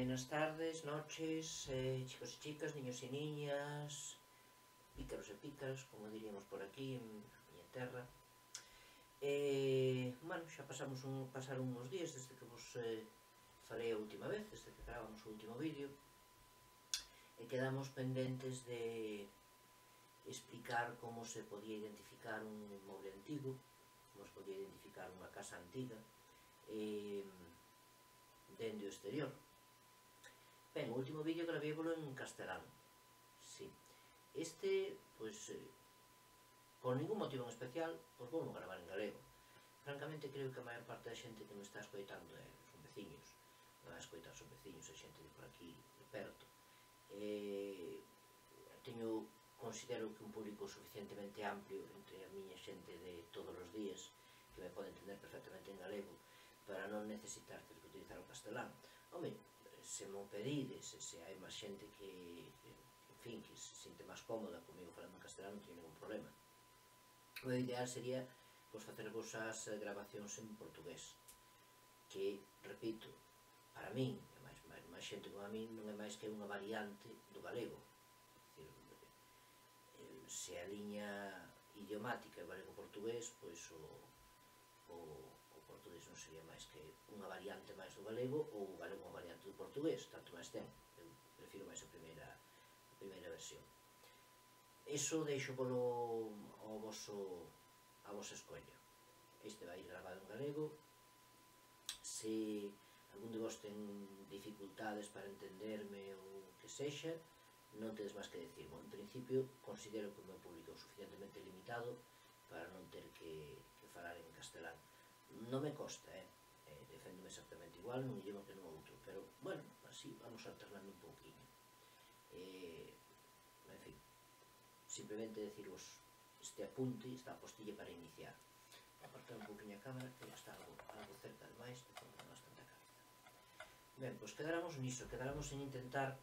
Buenas tardes, noches, chicos y chicas, niños y niñas, pícaros e pícaras, como diríamos por aquí, en miña terra. Bueno, xa pasaron uns días desde que vos falei a última vez, desde que gravamos o último vídeo, e quedamos pendentes de explicar como se podía identificar un inmoble antigo, como se podía identificar unha casa antiga, dende o exterior. Ben, o último vídeo gravévolo en castelán, sí. Este, pois, por ningún motivo en especial, pois vou gravar en galego. Francamente, creo que a maior parte da xente que me está escoitando son veciños, non a escoitar son veciños, a xente de por aquí, de perto. Considero que un público suficientemente amplio entre a miña xente de todos os días, que me pode entender perfectamente en galego, para non necesitar ter que utilizar o castelán. Home, se mo pedides, se hai máis xente que se sinte máis cómoda comigo falando en castelán, non teño ningún problema. O ideal sería facervos as grabacións en portugués, que, repito, para min, e máis xente como a min, non é máis que unha variante do galego. Se a liña idiomática é galego-portugués, pois o portugués non sería máis que unha variante máis do galego ou o galego unha variante do portugués, tanto máis ten. Eu prefiro máis a primeira versión. Iso deixo a vosa escolla. Este vai gravado en galego. Se algún de vos ten dificultades para entenderme ou que sexa, non tedes máis que decirmo. En principio, considero que o meu público é suficientemente limitado para non ter que falar en castelán. Non me costa, deféndome exactamente igual nun idioma que no outro, pero, bueno, así vamos alternando un pouquinho. En fin, simplemente decirvos este apunte, esta apostilla para iniciar. Apartar un pouquinho a cámara, que já está algo cerca demais, de forma bastante a cabeza. Ben, pois quedáramos niso, quedáramos en intentar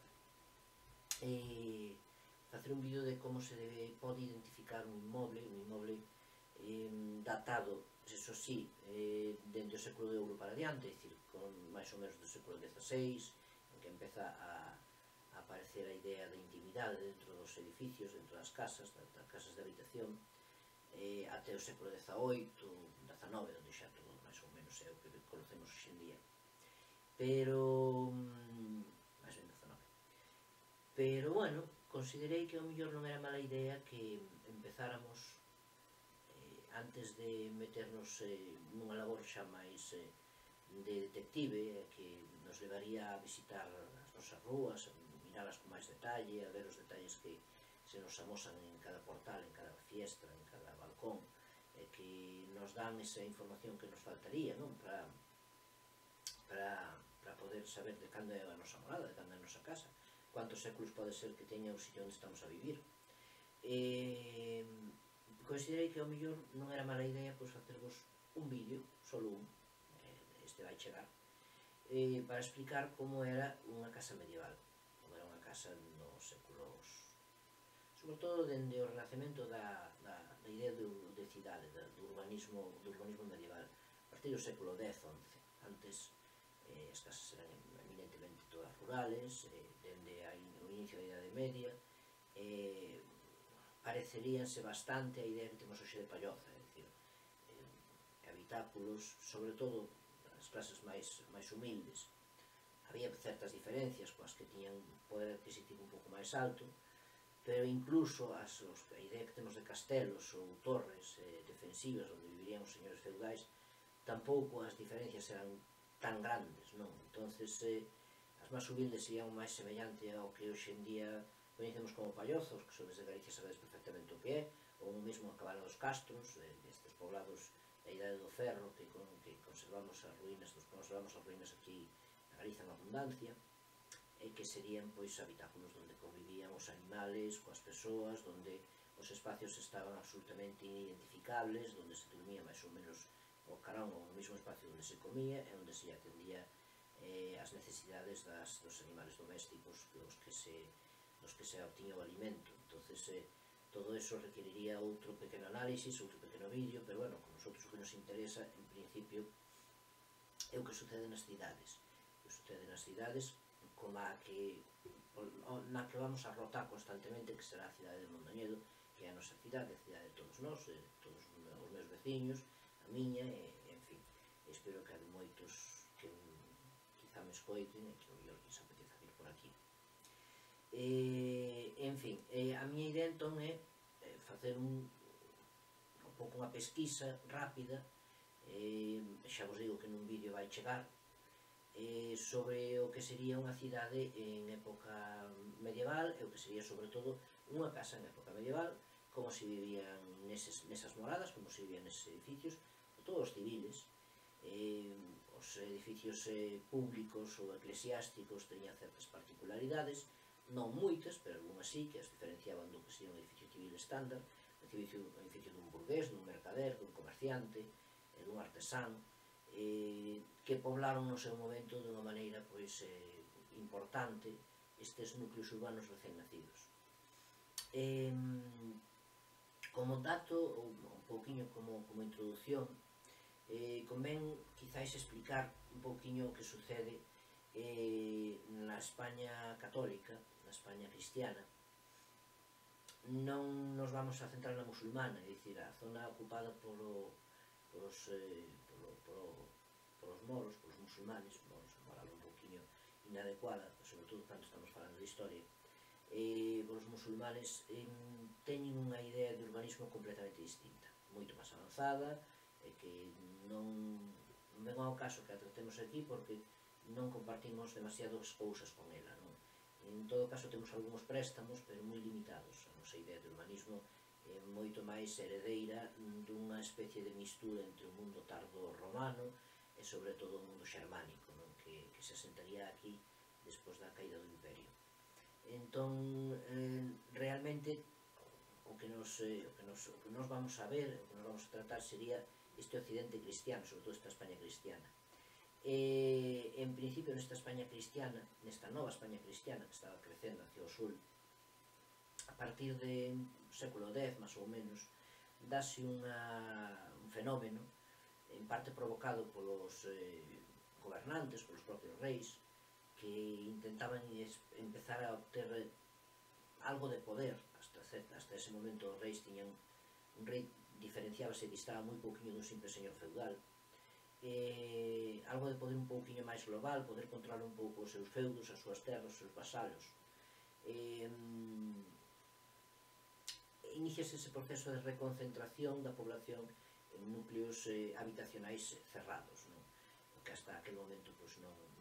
facer un vídeo de como se pode identificar un inmoble datado, eso sí, dende o século de ouro para diante, é dicir, con máis ou menos do século XVI, en que empeza a aparecer a idea da intimidade dentro dos edificios, dentro das casas de habitación, até o século XVIII, XIX, onde xa todo máis ou menos é o que conocemos hoxe en día. Pero, máis ben XIX. Pero, bueno, considerei que ao mellor non era mala idea que empezáramos, antes de meternos nunha labor xa máis de detective, que nos levaría a visitar as nosas rúas, a miralas con máis detalle, a ver os detalles que se nos amosan en cada portal, en cada fiestra, en cada balcón, que nos dan esa información que nos faltaría, non? Para poder saber de cando é a nosa morada, de cando é a nosa casa, cuántos séculos pode ser que teña o sitio onde estamos a vivir. Considerei que ao mellor non era mala idea facervos un vídeo, solo un, este vai chegar, para explicar como era unha casa medieval, como era unha casa nos séculos, sobre todo dende o renacemento da idea de cidade, do urbanismo medieval, a partir do século X, XI. Antes as casas eran eminentemente todas rurales, dende o inicio da Idade Media, pareceríanse bastante a idea que temos hoxe de palloza, é dicir, habitáculos, sobre todo as clases máis humildes. Había certas diferencias coas que tiñan poder adquisitivo un pouco máis alto, pero incluso a idea que temos de castelos ou torres defensivas onde vivirían os señores feudais, tampouco as diferencias eran tan grandes, non? Entonces, as máis humildes serían máis semellante ao que hoxe en día coñecemos como pallozos, que sodes de Galicia sabedes perfectamente o que é, ou mesmo a cabana dos castros, destes poblados da Idade do Ferro, que conservamos as ruínas aquí na Galiza en abundancia, e que serían habitáculos onde convivían os animales coas persoas, onde os espacios estaban absolutamente inidentificables, onde se dormía máis ou menos o carón ou no mesmo espacio onde se comía e onde se atendía as necesidades dos animales domésticos dos que se obtiña o alimento. Entonces, todo eso requeriría outro pequeno análisis, outro pequeno vídeo, pero, bueno, con nosotros o que nos interesa, en principio, é o que sucede nas cidades. O que sucede nas cidades como na que vamos a rotar constantemente, que será a cidade de Mondoñedo, que é a nosa cidade, a cidade de todos nós, todos os meus veciños, a miña, en fin, espero que há moitos que quizá me escoiten e que o mellor que se apeteza vir por aquí. En fin, a miña idea entón é facer un pouco unha pesquisa rápida, xa vos digo que nun vídeo vai chegar, sobre o que sería unha cidade en época medieval e o que sería sobre todo unha casa en época medieval, como se vivían nesas moradas, como se vivían neses edificios, todos civiles. Os edificios públicos ou eclesiásticos teñan certas particularidades, non moitas, pero algunhas sí, que as diferenciaban do que sería un edificio civil estándar, un edificio dun burgués, dun mercader, dun comerciante, dun artesán, que poblaron no seu momento de unha maneira importante estes núcleos urbanos recén nacidos. Como dato, ou un pouquiño como introducción, convén quizáis explicar un pouquiño o que sucede na España católica, na España cristiana. Non nos vamos a centrar na musulmana, é dicir, a zona ocupada polos moros, polos musulmanes, vamos a falar un pouquiño inadecuada, sobre todo cando estamos falando de historia, polos musulmanes teñen unha idea de urbanismo completamente distinta, moito máis avanzada, que non ven ao caso que a tratemos aquí porque non compartimos demasiadas cousas con ela, non? En todo caso temos algúns préstamos, pero moi limitados. A nosa idea de urbanismo é moito máis heredeira dunha especie de mistura entre o mundo tardo romano e sobre todo o mundo xermánico, non? Que se asentaría aquí despois da caída do imperio. Entón, realmente o que nos vamos a ver, o que nos vamos a tratar sería este occidente cristiano, sobre todo esta España cristiana. En principio, nesta España cristiana, nesta nova España cristiana que estaba crecendo hacia o sul, a partir do século X, máis ou menos, dáse un fenómeno, en parte provocado polos gobernantes, polos propios reis, que intentaban empezar a obter algo de poder. Hasta ese momento os reis tiñan un rei diferenciábase e distaba moi pouquinho dun simple señor feudal, algo de poder un pouquinho máis global, poder controlar un pouco os seus feudos, as súas terras, os seus vasalos. Iniciase ese proceso de reconcentración da población en núcleos habitacionais cerrados, que hasta aquel momento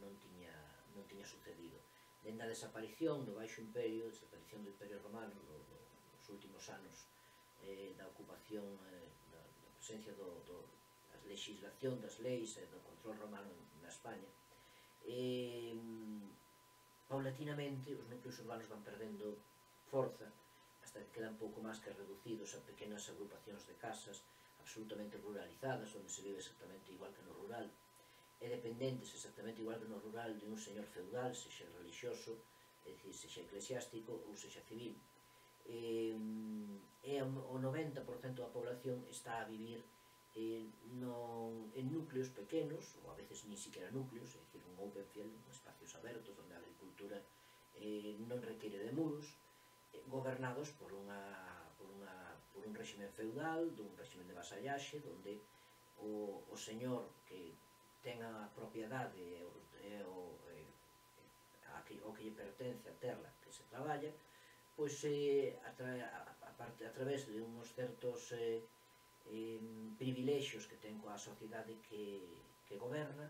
non tiña sucedido. Dende a desaparición do Baixo Imperio, desaparición do Imperio Romano nos últimos anos da ocupación, da presencia da legislación das leis e do control romano na España, paulatinamente os núcleos urbanos van perdendo forza hasta que quedan pouco máis que reducidos a pequenas agrupacións de casas absolutamente ruralizadas, onde se vive exactamente igual que no rural, e dependentes exactamente igual que no rural de un señor feudal, sexa religioso, é dicir, sexa eclesiástico ou sexa civil. O 90% da población está a vivir en núcleos pequenos, ou a veces ni siquiera núcleos, é dicir, un open field, espacios abertos onde a agricultura non requiere de muros, gobernados por un régimen feudal, dun régimen de vasallaxe, onde o señor que ten a propiedade o que lle pertence a terra que se traballa, pois a través de uns certos privilexios que ten coa sociedade que goberna,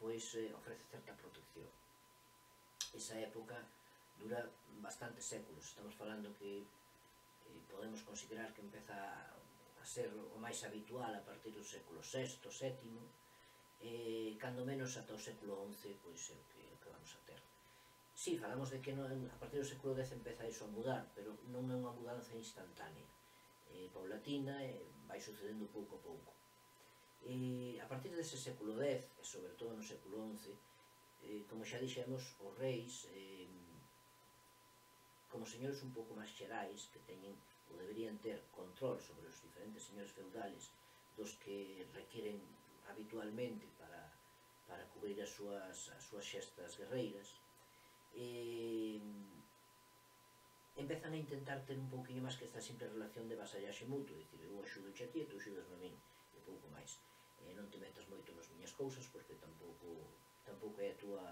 pois ofrece certa protección. Esa época dura bastantes séculos, estamos falando que podemos considerar que empeza a ser o máis habitual a partir do século VI, VII, cando menos ata o século XI, pois é o que vamos a ter. Si, falamos de que a partir do século X empeza iso a mudar, pero non é unha mudanza instantánea, paulatina, vai sucedendo pouco a pouco. A partir dese século X, e sobre todo no século XI, como xa dixemos, os reis, como señores un pouco máis xerais, que teñen ou deberían ter control sobre os diferentes señores feudales dos que requiren habitualmente para cubrir as súas xestas guerreiras, empezan a intentar ter un pouquinho máis que esta simple relación de vasallaxe mutuo, dicir, eu axudo a ti e tú axudas a min, e pouco máis. Non te metas moito nas miñas cousas, porque tampouco é a túa...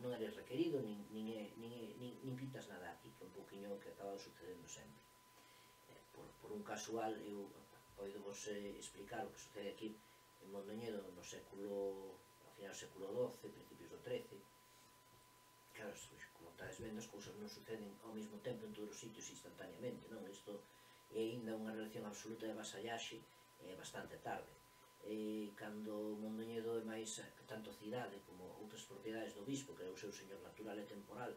non eres requerido, nin pintas nada aquí, que é un pouquinho o que acaba sucedendo sempre. Por un casual, eu podo vos explicar o que sucede aquí en Mondoñedo no século, ao final do século XII, principios do XIII. Claro, como estades vendo, as cousas non suceden ao mesmo tempo en todos os sitios instantaneamente, non? Isto é ainda unha relación absoluta de vasallaxe bastante tarde. Cando Mondoñedo é máis, tanto cidade como outras propiedades do bispo, que é o seu señor natural e temporal,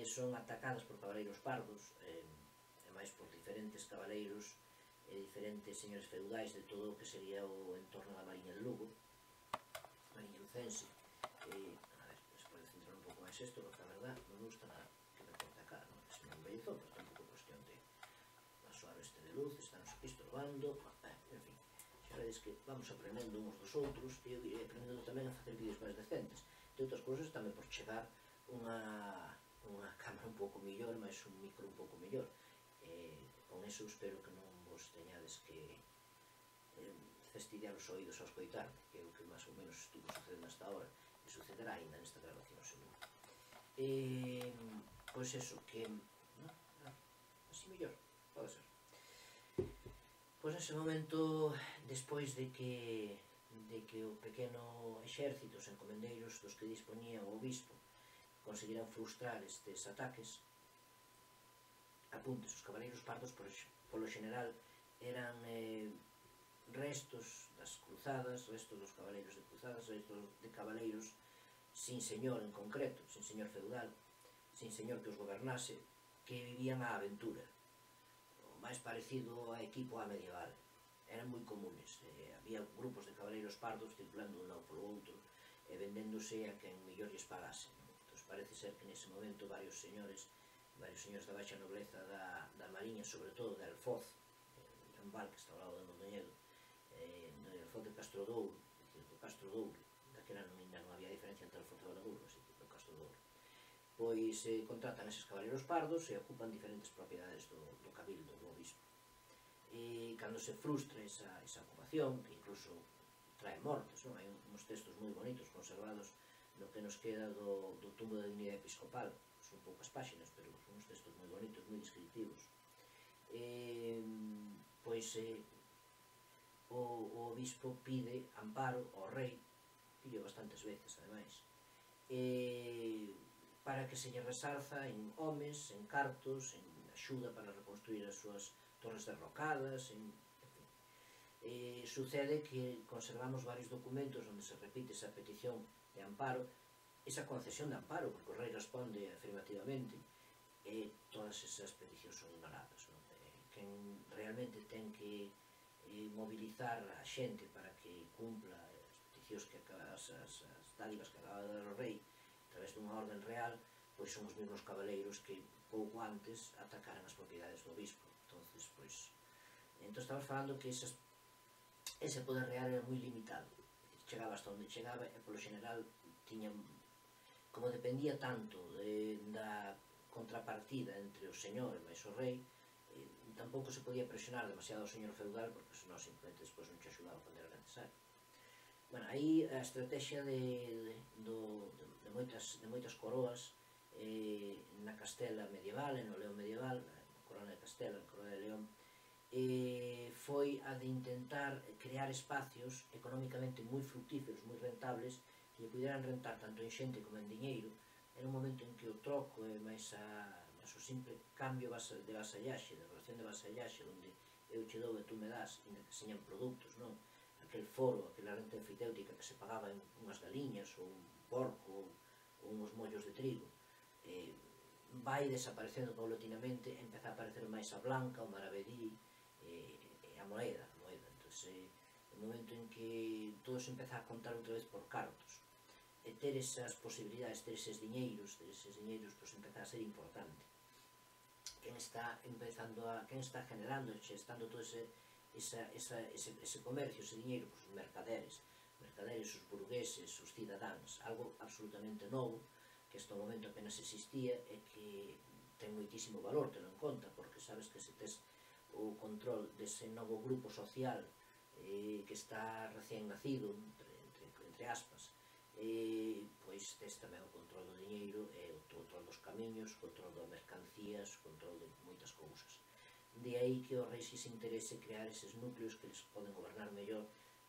son atacadas por cabaleiros pardos, e máis por diferentes cabaleiros e diferentes señores feudais de todo o que sería o entorno da Mariña de Lugo, Mariña Lucense. A ver, se pode centrar un pouco máis isto, porque a verdad non me gusta nada que me corte a cara, non? Se me embellezou, pero tampouco cuestión de asoar este de luz, estamos aquí estorbando, en fin, xa vedes que vamos aprendendo uns dos outros, e eu irei aprendendo tamén a facer vídeos máis decentes. De outras cousas tamén por chegar unha cámara un pouco mellor, máis un micro un pouco mellor. Con eso espero que non vos teñades que fastidiar os oídos ao escoitarme, que é o que máis ou menos estuvo sucedendo hasta ahora, e sucederá ainda nesta grabación seguro. Pois eso, que... así mellor, pode ser. Pois nese momento, despois de que o pequeno exército, os encomendeiros dos que dispoñía o obispo, conseguiran frustrar estes ataques, apuntes, os cabaleiros pardos polo general eran restos das cruzadas, restos dos cabaleiros de cruzadas, restos de cabaleiros sin señor en concreto, sin señor feudal, sin señor que os gobernase, que vivían a aventura, o máis parecido a equipo a medieval. Eran moi comunes, había grupos de cabaleiros pardos circulando dun lado polo outro, e vendéndose a quen mellor lles pagase. Entón parece ser que nese momento varios señores da baixa nobleza da Mariña, sobre todo de Alfoz, un val que está ao lado de Mondoñedo, de Alfoz de Castrodouro, do Castrodouro, daquela non había diferencia entre Alfoz e Valadouro, así que do Castrodouro, pois contratan eses cabaleiros pardos e ocupan diferentes propiedades do cabildo, do obispo. E cando se frustra esa ocupación, que incluso trae mortes, hai uns textos moi bonitos conservados no que nos queda do tumbo da dignidade episcopal, son poucas páxinas, pero son uns textos moi bonitos, moi descriptivos. Pois o obispo pide amparo ao rei, pide bastantes veces, ademais, para que se lle resarza en homes, en cartos, en axuda para reconstruir as súas torres derrocadas, sucede que conservamos varios documentos onde se repite esa petición de amparo, esa concesión de amparo, porque o rei responde afirmativamente, e todas esas peticións son ignoradas. Quen realmente ten que mobilizar a xente para que cumpla as peticións, as dádivas que acaba de dar o rei a través dunha orden real, pois son os mesmos cabaleiros que pouco antes atacaran as propiedades do obispo. Entón estamos falando que ese poder real era moi limitado, chegaba hasta onde chegaba, e polo general tiñan, como dependía tanto da contrapartida entre o señor e máis o rei, tampouco se podía presionar demasiado ao señor feudal, porque senón simplemente despois non che axudaba cando era necesario. Bueno, aí a estrategia de moitas coroas na Castela medieval e no León medieval, na corona de Castela, na corona de León, foi a de intentar crear espacios económicamente moi fructíferos, moi rentables, que puderan rentar tanto en xente como en diñeiro, en un momento en que o troco e máis o simple cambio de vasallaxe, de relación de vasallaxe, onde eu che dou e tú me das, inda que señan produtos, non? Aquel foro, aquela renta enfiteutica que se pagaba en unhas galiñas, ou un porco, ou uns mollos de trigo, vai desaparecendo paulatinamente, empeza a aparecer máis a blanca, o maravedí e a moeda. Entón, o momento en que todo se empeza a contar outra vez por cartos, e ter esas posibilidades, ter eses diñeiros, pois empeza a ser importante. Quen está generando, estando todo ese comercio, ese diñeiro, pois os mercaderes, os burgueses, os cidadáns, algo absolutamente novo, que hasta o momento apenas existía e que ten moitísimo valor telo en conta, porque sabes que se tes o control dese novo grupo social que está recién nacido, entre aspas, pois tes tamén o control do diñeiro, o control dos camiños, o control das mercancías, o control de moitas cousas. De aí que o rei se interese crear eses núcleos que les poden gobernar mellor,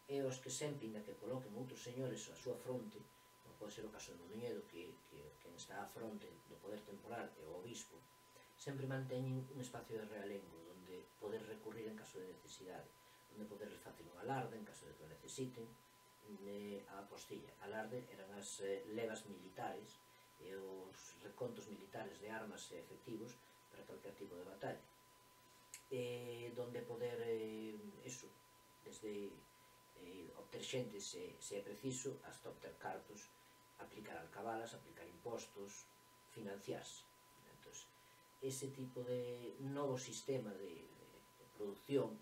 e os que sempre, inda que coloquen outros señores á súa fronte, como pode ser o caso de Mondoñedo, que quen está á fronte do poder temporal é o obispo, sempre manteñen un espacio de realengo onde poder recurrir en caso de necesidade, onde poder facer un alarde en caso de que o necesiten. A apostilla, alarde eran as levas militares e os recontos militares de armas e efectivos para calquer tipo de batalla, donde poder, desde obter xente se é preciso, hasta obter cartos, aplicar alcabalas, aplicar impostos, financiarse. Entón, ese tipo de novo sistema de producción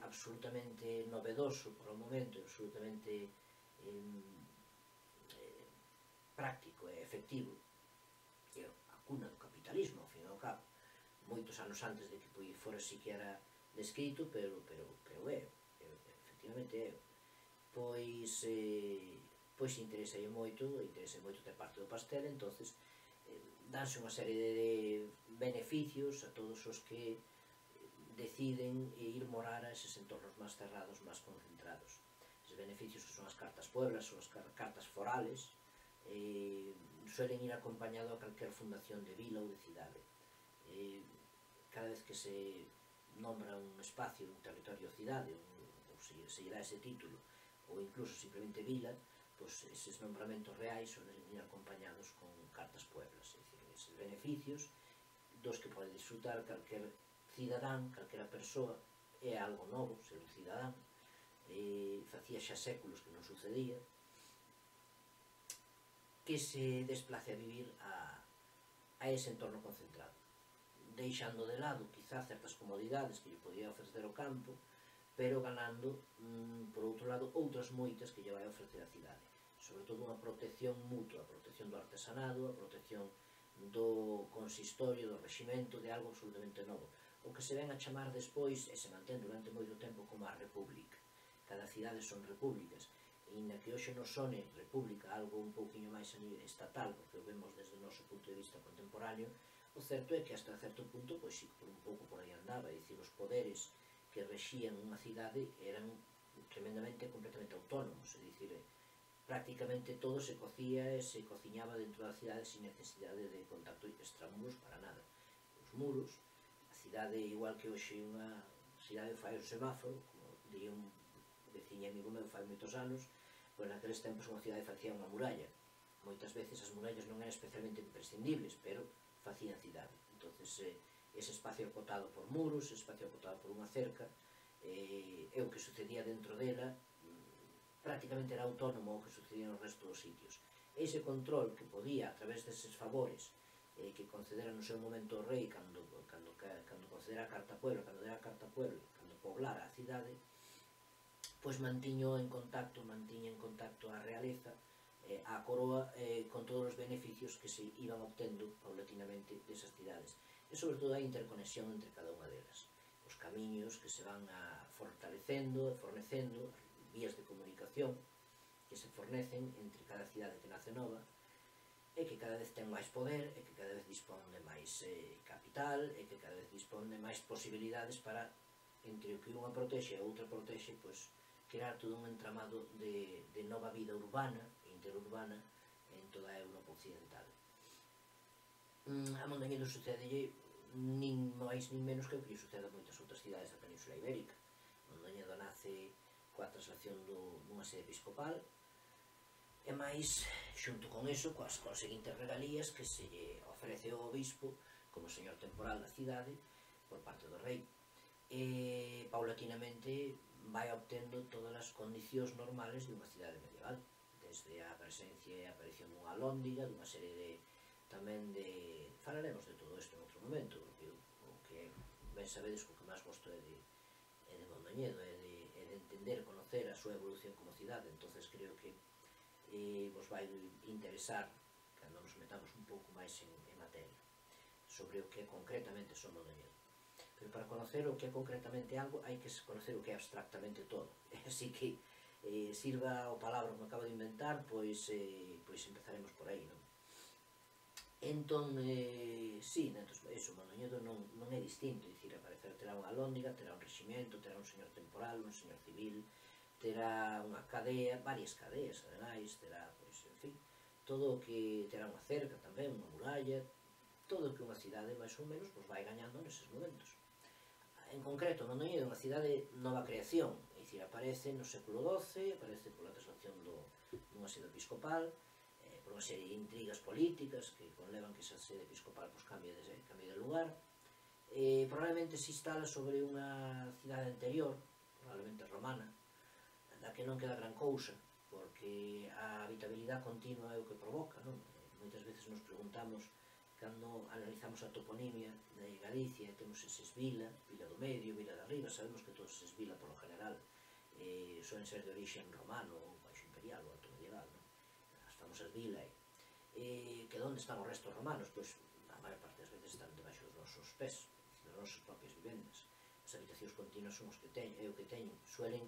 absolutamente novedoso por o momento, absolutamente práctico e efectivo, que é a cuna do capitalismo, ao fin e ao cabo, moitos anos antes de que fora siquiera descrito, pero efectivamente é. Pois interesa moito ter parte do pastel, entonces danse unha serie de beneficios a todos os que deciden ir morar a eses entornos máis cerrados, máis concentrados. Eses beneficios son as cartas pueblas, son as cartas forales, suelen ir acompañado a calquer fundación de vila ou de cidade. Cada vez que se nombra un espacio, un territorio cidade, ou se lle dá ese título, ou incluso simplemente vila, pois eses nombramentos reais suelen ir acompañados con cartas pueblas, é dicir, eses beneficios dos que pode disfrutar calquer cidadán, calquera persoa. É algo novo ser un cidadán, facía xa séculos que non sucedía, que se desplace a vivir a ese entorno concentrado, deixando de lado quizá certas comodidades que lle podía ofrecer o campo, pero ganando, por outro lado, outras moitas que lle vai ofrecer a cidade, sobre todo unha protección mutua, a protección do artesanado, a protección do consistorio, do reximento, de algo absolutamente novo, o que se ven a chamar despois, e se mantén durante moito tempo, como a república. Cada cidade son repúblicas, e inda que hoxe nos sone república algo un pouquiño máis a nivel estatal, porque o vemos desde o noso punto de vista contemporáneo, o certo é que hasta certo punto, pois sí, por un pouco por aí andaba, é dicir, os poderes que rexían unha cidade eran tremendamente, completamente autónomos, é dicir, prácticamente todo se cocía e se cociñaba dentro da cidade sin necesidade de contacto extramuros para nada. Os muros, a cidade, igual que hoxe unha cidade fai o semáforo, como diría un veciño amigo meu fai moitos anos, pois naqueles tempos unha cidade facía unha muralla. Moitas veces as murallas non eran especialmente imprescindibles, pero facían cidade. Entonces, ese espacio acotado por muros, ese espacio acotado por unha cerca, e o que sucedía dentro dela prácticamente era autónomo o que sucedía no resto dos sitios. Ese control que podía, a través deses favores que concedera no seu momento o rei cando concedera a Carta Puebla, cando dera a Carta Puebla, cando poblara a cidade, pois mantiña en contacto a realeza, a coroa, con todos os beneficios que se iban obtendo paulatinamente desas cidades. E sobre todo a interconexión entre cada unha delas. Os camiños que se van fortalecendo e fornecendo, vías de comunicación que se fornecen entre cada cidade que nace nova, e que cada vez ten máis poder, e que cada vez dispón de máis capital, e que cada vez dispón de máis posibilidades para, entre o que unha protexe e a outra protexe, pois, crear todo un entramado de nova vida urbana e interurbana en toda a Europa occidental. A Mondoñedo sucedelle nin máis nin menos que o que lle sucede a moitas outras cidades da Península Ibérica. Mondoñedo nace coa traslación dunha sede episcopal, e máis, xunto con eso, coas seguintes regalías que se lle ofrece ao obispo como señor temporal da cidade por parte do rei. E paulatinamente vai obtendo todas as condicións normales de unha cidade medieval, desde a presencia e a aparición dunha alhóndiga, dunha serie de tamén de... falaremos de todo isto en outro momento, porque o que ben sabedes o que máis gosto é de Mondoñedo, é de entender, conocer a súa evolución como cidade. Entonces creo que vos vai interesar cando nos metamos un pouco máis en materia, sobre o que é concretamente Son Mondoñedo. Pero para conocer o que é concretamente algo hai que conocer o que é abstractamente todo. Así que sirva o palabra que me acabo de inventar, pois empezaremos por aí, non? Entón, sí, eso, Mondoñedo non é distinto, dicir, aparecer terá unha alhóndiga, terá un reximento, terá un señor temporal, un señor civil, terá unha cadea, varias cadeas, ademais, terá, pois, en fin, todo o que terá unha cerca tamén, unha muralla, todo o que unha cidade, máis ou menos, vai gañando neses momentos. En concreto, Mondoñedo é unha cidade nova creación, é dicir, aparece no século XII, aparece pola traslación dunha sede episcopal, por unha serie de intrigas políticas que conlevan que esa sede episcopal cambie de lugar. Probablemente se instala sobre unha cidade anterior, probablemente romana, da que non queda gran cousa, porque a habitabilidade continua é o que provoca, non? Moitas veces nos preguntamos, cando analizamos a toponimia de Galicia, temos eses vila, vila do medio, vila de arriba, sabemos que todos eses vila, polo general, suelen ser de orixen romano, ou baixo imperial, ou alto medieval, non? As famosas vilae. Que onde están os restos romanos? Pois a maior parte das veces están debaixo dos nosos pés, das nosas propias vivendas. As habitacións continuas son os que teñen, é o que teñen, suelen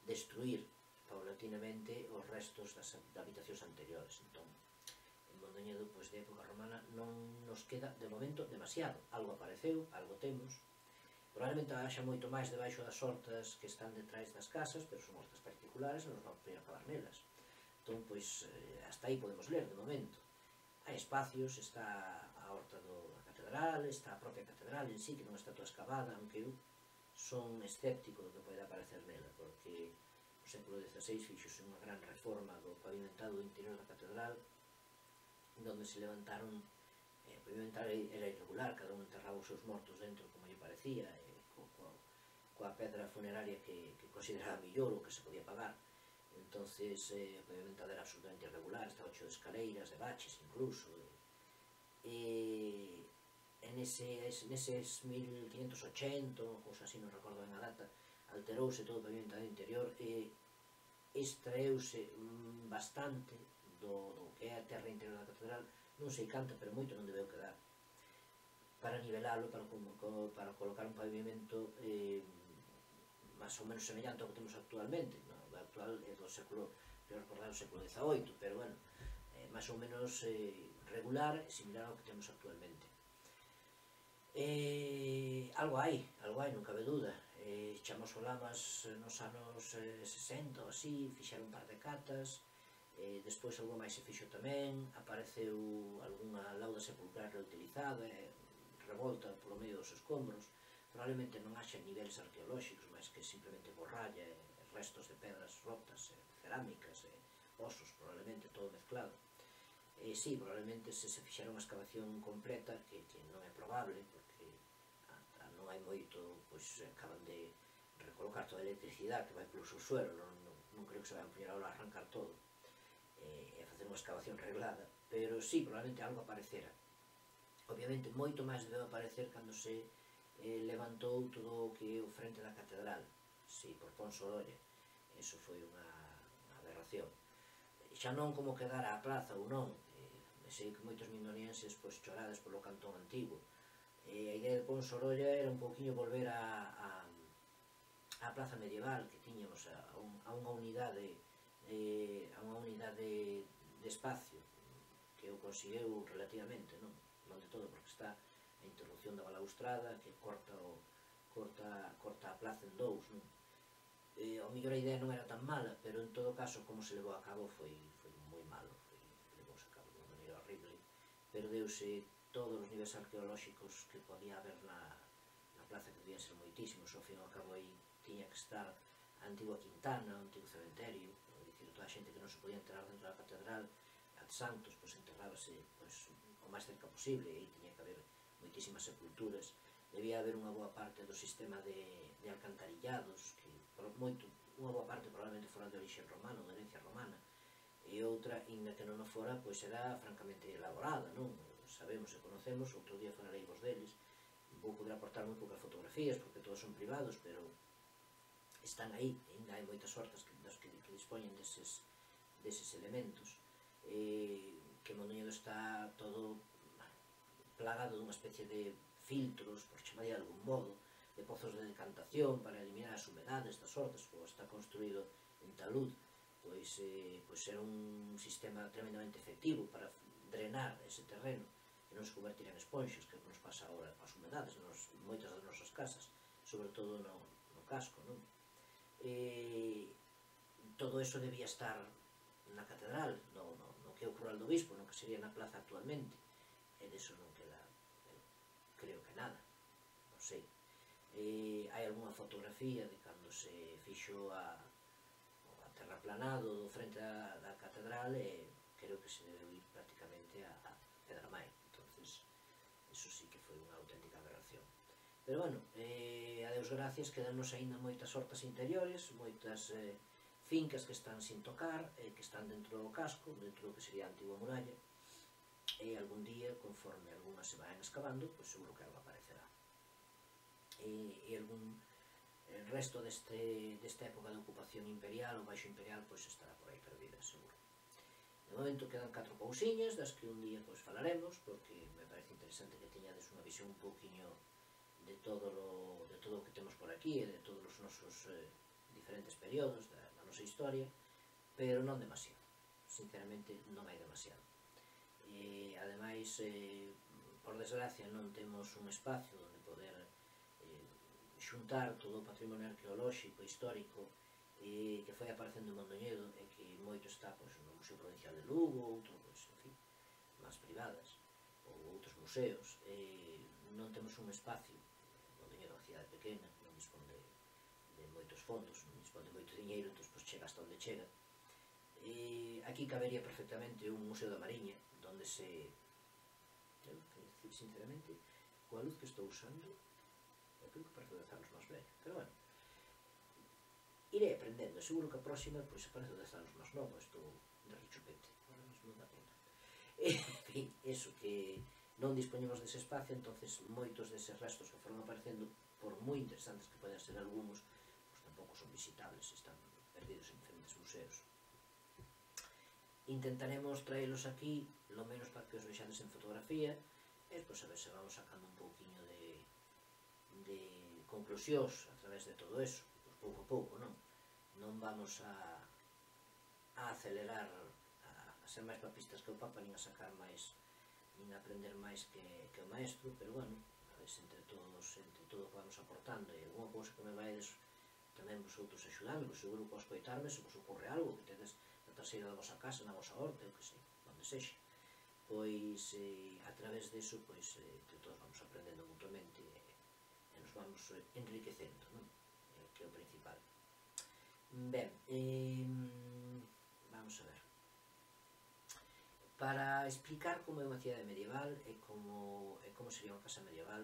destruir paulatinamente os restos das habitacións anteriores. Entón, en Mondoñedo, pois, de época romana, non nos queda, de momento, demasiado. Algo apareceu, algo temos. Probablemente haxa moito máis debaixo das hortas que están detrás das casas, pero son hortas particulares e non nos vamos a acabar nelas. Entón, pois, hasta aí podemos ler, de momento. Hai espacios, está a horta da catedral, está a propia catedral en sí, que non está toda excavada, aunque eu son escéptico do que pode aparecer nela, porque no século XVI fixose unha gran reforma do pavimentado do interior da catedral, donde se levantaron, o pavimentado era irregular, cada un enterraba os seus mortos dentro como lle parecía, coa pedra funeraria que consideraba mellor ou que se podía pagar. Entonces, o pavimentado era absolutamente irregular, estaba cheo de escaleiras, de baches incluso. Neses 1580, cousa así, non recordo ben a data, alterouse todo o pavimentado interior e extraeuse bastante do que é a terra interior da catedral, non sei canto, pero moito non debeu quedar, para nivelalo, para colocar un pavimento máis ou menos semellante ao que temos actualmente. O actual é do século, creo recordar, o século XVIII, pero bueno, máis ou menos regular e similar ao que temos actualmente. Algo hai, non cabe dúda. Chamos o Lamas nos anos 60 ou así, fixeron un par de catas, despois algo máis se fixo tamén, apareceu algunha lauda sepulcral reutilizada, revolta polo medio dos escombros. Probablemente non haxa niveles arqueolóxicos, máis que simplemente borralla, restos de pedras rotas, cerámicas, osos, probablemente todo mezclado. Sí, probablemente se fixera unha excavación completa, que non é probable, porque non hai moito, pois acaban de recolocar toda a electricidade que vai polo subsuelo, non creo que se vai poñer ahora a arrancar todo e a facer unha excavación reglada, pero sí, probablemente algo aparecera. Obviamente, moito máis debe aparecer cando se levantou todo o que é o frente da catedral, sí, por Ponso Orolla. Eso foi unha aberración. Xa non como quedara a plaza ou non, sei que moitos mindonienses chorades polo cantón antigo. A idea de Ponso Orolla era un pouquiño volver á plaza medieval que tiñamos, a unha unidade de espacio que o conseguiu relativamente, non de todo, porque está a interrupción da balaustrada que corta a plaza en dous, non? Ao mellor a idea non era tan mala, pero en todo caso como se levou a cabo foi moi malo, levouse a cabo de unha maneira horrible, perdeuse todos os niveis arqueolóxicos que podía haber na plaza, que debían ser moitísimos. Ao fin e ao cabo aí tiña que estar a antigua quintana, o antigo cementerio, dicir, toda a xente que non se podía enterrar dentro da catedral, a Santos, pois enterrábase o máis cerca posible, e aí tiña que haber moitísimas sepulturas. Debía haber unha boa parte do sistema de alcantarillados, que unha boa parte probablemente fora de orixe romano, de herencia romana, e outra, inda que non o fora, pois era francamente elaborada, non? Sabemos e conocemos, outro día falaremos deles, vou poder aportar moi poucas fotografías, porque todos son privados, pero están aí, ainda hai moitas hortas das que dispoñen deses elementos, que que Mondoñedo está todo plagado dunha especie de filtros, por chamar de algún modo, de pozos de decantación para eliminar as humedades das hortas, como está construído en talud, pois era un sistema tremendamente efectivo para drenar ese terreno e non se convertir en esponxas, que nos pasa agora as humedades moitas das nosas casas, sobre todo no casco, non? Todo eso debía estar na catedral, no que é o Curral do Bispo, no que sería na plaza actualmente, e deso non queda, creo que nada, non sei. Hai algunha fotografía de cando se fixo o terraplanado do frente da catedral e creo que se debe ir prácticamente a Pedramai, entonces eso sí que foi unha auténtica aberración. Pero bueno, a Deus gracias, quedanos aínda moitas hortas interiores, moitas fincas que están sin tocar, que están dentro do casco, dentro do que sería a antigua muralla, e algún día, conforme algunhas se vayan escavando, pois seguro que algo aparecerá. E algún resto desta época de ocupación imperial ou baixo imperial, pois estará por aí perdida, seguro. De momento quedan 4 cousiñas, das que un día pois falaremos, porque me parece interesante que teñades unha visión un pouquiño de todo o que temos por aquí e de todos os nosos diferentes períodos da nosa historia, pero non demasiado, sinceramente non hai demasiado. Ademais, por desgracia, non temos un espacio onde poder xuntar todo o patrimonio arqueolóxico e histórico que foi aparecendo en Mondoñedo e que moito está no Museo Provincial de Lugo, outro, en fin, máis privadas, ou outros museos. Non temos un espacio, Mondoñedo é unha cidade pequena, non dispón de moitos fondos, non dispón de moito diñeiro, entón chega hasta onde chega. Aquí cabería perfectamente un museo da Mariña, donde se... sinceramente, coa luz que estou usando, eu creo que parece 10 anos máis velho, pero bueno, irei aprendendo, seguro que a próxima pois aparece 10 anos máis novo, estou de rechupete, ahora mesmo non dá pena. En fin, eso, que non dispoñemos dese espacio, entonces moitos deses restos que foron aparecendo, por moi interesantes que poden ser algúns, pois tampouco son visitables, están perdidos en diferentes museos. Intentaremos traelos aquí, lo menos para que os vexades en fotografía, e despois a ver se vamos sacando un pouquiño de conclusións a través de todo eso, pues pouco a pouco, non? Non vamos a acelerar, a ser máis papistas que o Papa, nin a sacar máis, nin a aprender máis que o maestro, pero bueno, a ver se entre todos, entre todo que vamos aportando, e alguna cousa que me vaides tamén vosotros axudando, pois seguro que ao escoitarme se vos ocorre algo, que tedes na traseira da vosa casa, na vosa horta, eu que sei, onde sexa, pois a través deso, pois entre todos vamos aprendendo mutuamente e nos vamos enriquecendo, non? Que é o principal. Ben, vamos a ver. Para explicar como é unha cidade medieval e como sería unha casa medieval,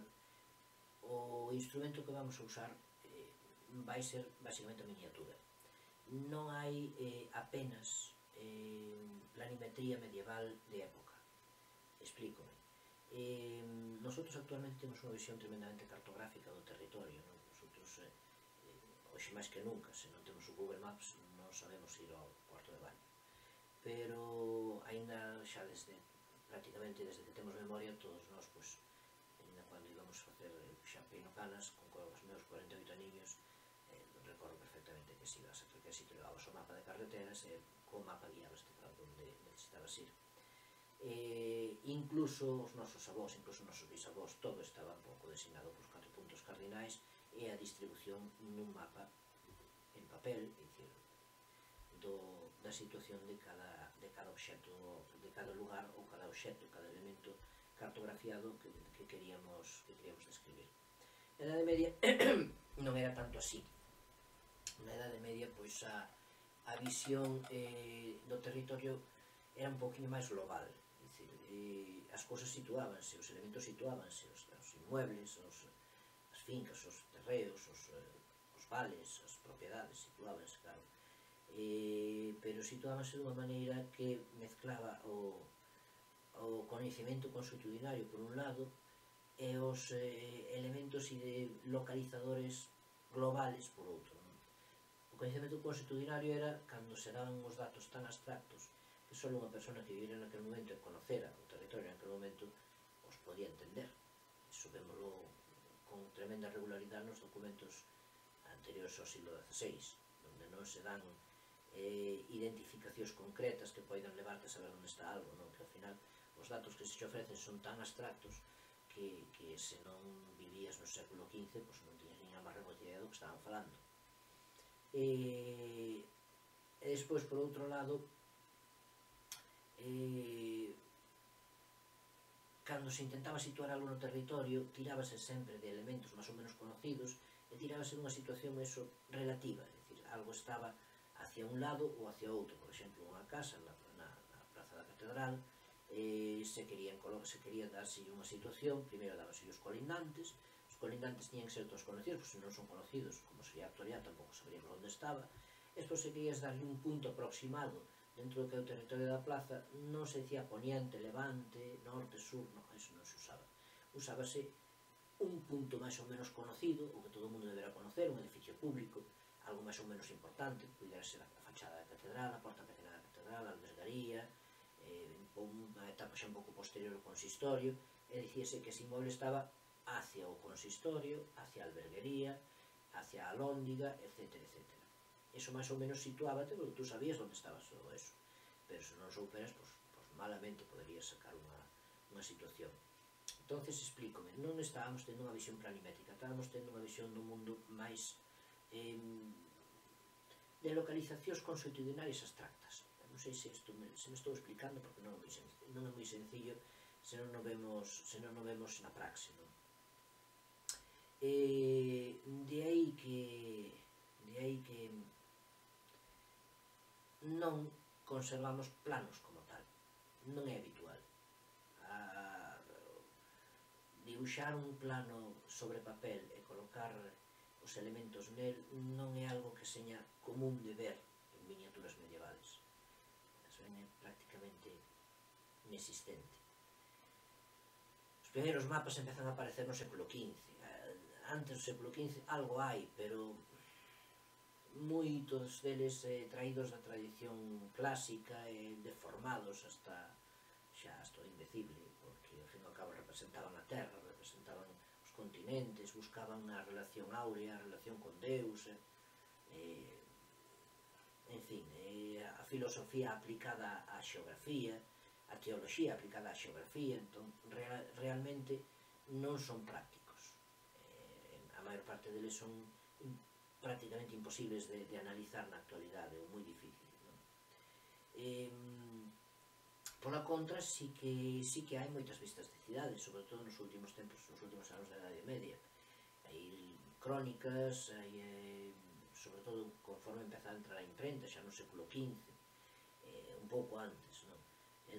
o instrumento que vamos a usar vai ser basicamente a miniatura. Non hai apenas planimetría medieval de época. Explícome. Nosotros actualmente temos unha visión tremendamente cartográfica do territorio, non? Nosotros, hoxe máis que nunca, se non temos o Google Maps, non sabemos ir ao cuarto de baño. Pero, aínda xa prácticamente desde que temos memoria, todos nós, pois, aínda cando íbamos a facer xa peinocanas, con os meus 48 aniños, recordo perfectamente que se ibas a que si te levabas o mapa de carreteras e co mapa guiabaste para onde necesitabas ir. Incluso os nosos avós, incluso os nosos bisavós, todo estaba un pouco designado por 4 puntos cardinais e a distribución nun mapa en papel, é dicir, da situación de cada obxecto, de cada lugar ou cada obxecto, cada elemento cartografiado que queríamos describir. Na Edade Media non era tanto así. Na Edade Media, pois, a visión do territorio era un pouquinho máis global. As cousas situábanse, os elementos situábanse, os inmuebles, as fincas, os terreos, os vales, as propiedades situábanse, claro. Pero situábanse dunha maneira que mezclaba o coñecemento consuetudinario por un lado e os elementos localizadores globales por outro. O coñecemento consuetudinario era cando se daban os datos tan abstractos que só unha persona que vivira naquele momento e conocera o territorio naquele momento os podía entender. Iso vémoslo con tremenda regularidade nos documentos anteriores ao siglo XVI, onde non se dan identificacións concretas que poidan levarte a saber onde está algo, non? Que ao final os datos que se te ofrecen son tan abstractos que se non vivías no século XV pois non tiñas nin a máis remota idea do que estaban falando. E despois, por outro lado, cando se intentaba situar algo no territorio, tirábase sempre de elementos máis ou menos conocidos e tirábase dunha situación eso relativa, é dicir, algo estaba hacia un lado ou hacia outro. Por exemplo, unha casa na Praza da Catedral, se quería darse unha situación, primeiro dábase os colindantes tiñan que ser todos conocidos, porque se non son conocidos, como sería a actualidade, tampouco saberíamos onde estaba. Despois, se querías darlle un punto aproximado dentro do que é o territorio da plaza, non se decía poniente, levante, norte, sur, non, eso non se usaba. Usábase un punto máis ou menos conocido, o que todo o mundo deberá conocer, un edificio público, algo máis ou menos importante, pudera ser a fachada da catedral, a porta pequena da catedral, a albergaría, unha etapa xa un pouco posterior ao consistorio, e dicíase que ese inmueble estaba hacia o consistorio, hacia a alberguería, hacia a alhóndiga, etc. Eso máis ou menos situábate, porque tú sabías onde estabas todo eso, pero se non souperas, pois malamente poderías sacar unha situación. Entonces, explícome, non estábamos tendo unha visión planimétrica, estábamos tendo unha visión do mundo máis de localizacións consuetudinarias abstractas. Non sei se me estou explicando, porque non é moi sencillo se non o vemos na praxe, non? De aí que non conservamos planos como tal, non é habitual. Dibuixar un plano sobre papel e colocar os elementos nel non é algo que seña común de ver en miniaturas medievales. Eso é prácticamente inexistente. Os primeiros mapas empezan a aparecer no século XV. Antes do século XV algo hai, pero moitos deles traídos da tradición clásica e deformados hasta o indecible, porque ao fin e ao cabo representaban a Terra, representaban os continentes, buscaban a relación áurea, a relación con Deus, en fin, a filosofía aplicada á xeografía, a teoloxía aplicada á xeografía. Entón, realmente non son prácticos. A maior parte deles son prácticamente imposibles de analizar na actualidade, ou moi difíciles. Pola contra, sí que hai moitas vistas de cidades, sobre todo nos últimos tempos, nos últimos anos da Idade Media. Hai crónicas, sobre todo conforme empeza a entrar a imprenta, xa no século XV, un pouco antes, non?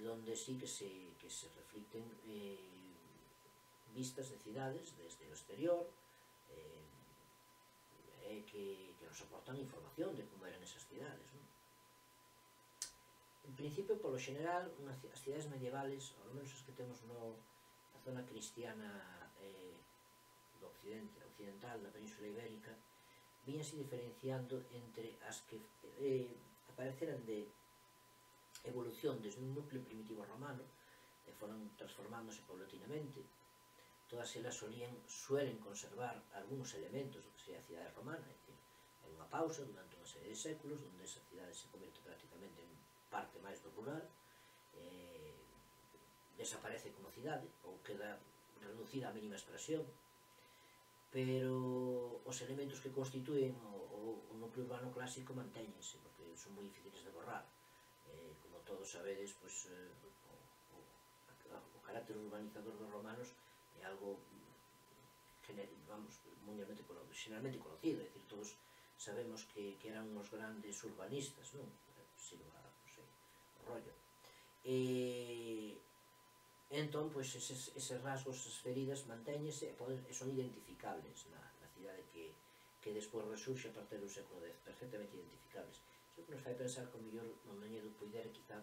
Donde sí que se reflicten vistas de cidades desde o exterior, que nos aportan información de como eran esas cidades, non? En principio, polo general, as cidades medievales, ao menos as que temos na zona cristiana do occidental, da Península Ibérica, vínhase diferenciando entre as que apareceran de evolución desde un núcleo primitivo romano e foron transformándose paulatinamente. Todas elas suelen conservar algúns elementos do que sería a cidade romana, é dicir, hai unha pausa durante unha serie de séculos onde esa cidade se converte prácticamente en parte máis do rural, desaparece como cidade ou queda reducida á mínima expresión, pero os elementos que constituen o núcleo urbano clásico mantéñense, porque son moi difíciles de borrar. Como todos sabedes, o carácter urbanizador dos romanos é algo generalmente conocido, é dicir, todos sabemos que eran uns grandes urbanistas, non? Rollo. Entón, eses rasgos, esas feridas mantéñense e son identificables na cidade que despois resurxe a partir do século X, perfectamente identificables. Iso que nos fai pensar que o mellor Mondoñedo puidera quizá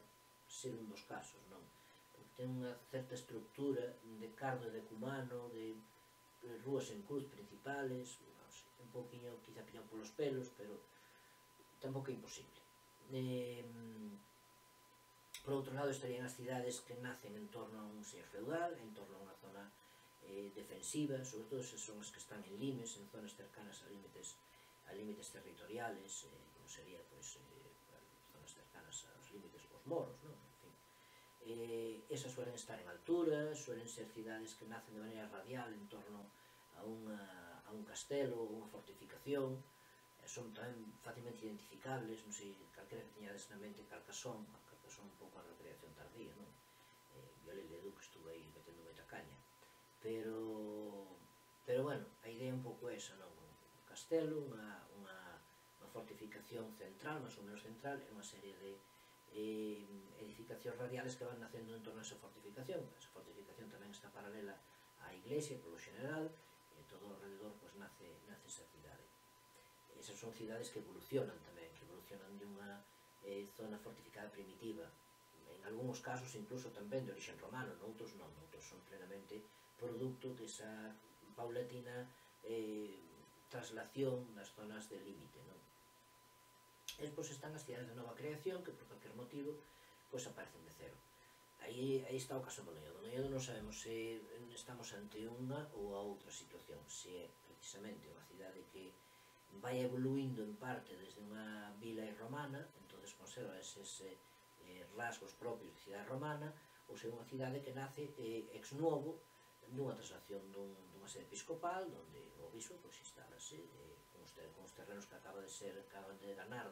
ser un dos casos, non? Porque ten unha certa estructura de cardo e decumano, de rúas en cruz principales, un pouquinho quizá pillado polos pelos, pero tampouco é imposible. Por outro lado estarían as cidades que nacen en torno a un señor feudal, en torno a unha zona defensiva, sobre todo se son as que están en limes, en zonas cercanas a límites territoriales, como sería pois, zonas cercanas aos límites cos moros, non? En fin. Esas suelen estar en altura, suelen ser cidades que nacen de maneira radial en torno a un castelo ou unha fortificación, son tamén facilmente identificables, non sei, calquera que teñades na mente Carcassonne un pouco a recreación tardía, non? Violel de Duque estuve aí metendo moita caña, pero bueno, a idea é un pouco esa, non? Un castelo, unha fortificación central, máis ou menos central, e unha serie de edificacións radiales que van nacendo en torno a esa fortificación. Esa fortificación tamén está paralela á iglesia, polo general, e todo alrededor pues, nace esa cidade. Esas son cidades que evolucionan tamén, que evolucionan de unha zona fortificada primitiva, en algúns casos incluso tamén de origen romano, noutros non, noutros son plenamente producto desa paulatina traslación das zonas de límite, non? E despois están as cidades de nova creación que por calquer motivo pois aparecen de cero. Aí está o caso do Mondoñedo. Mondoñedo non sabemos se estamos ante unha ou a outra situación, se é precisamente unha cidade que vai evoluindo en parte desde unha vila romana, entonces conserva eses rasgos propios de cidade romana, ou se é unha cidade que nace ex novo dunha traslación dunha sede episcopal, onde o bispo pois, instálase con os terrenos que acaban de ganar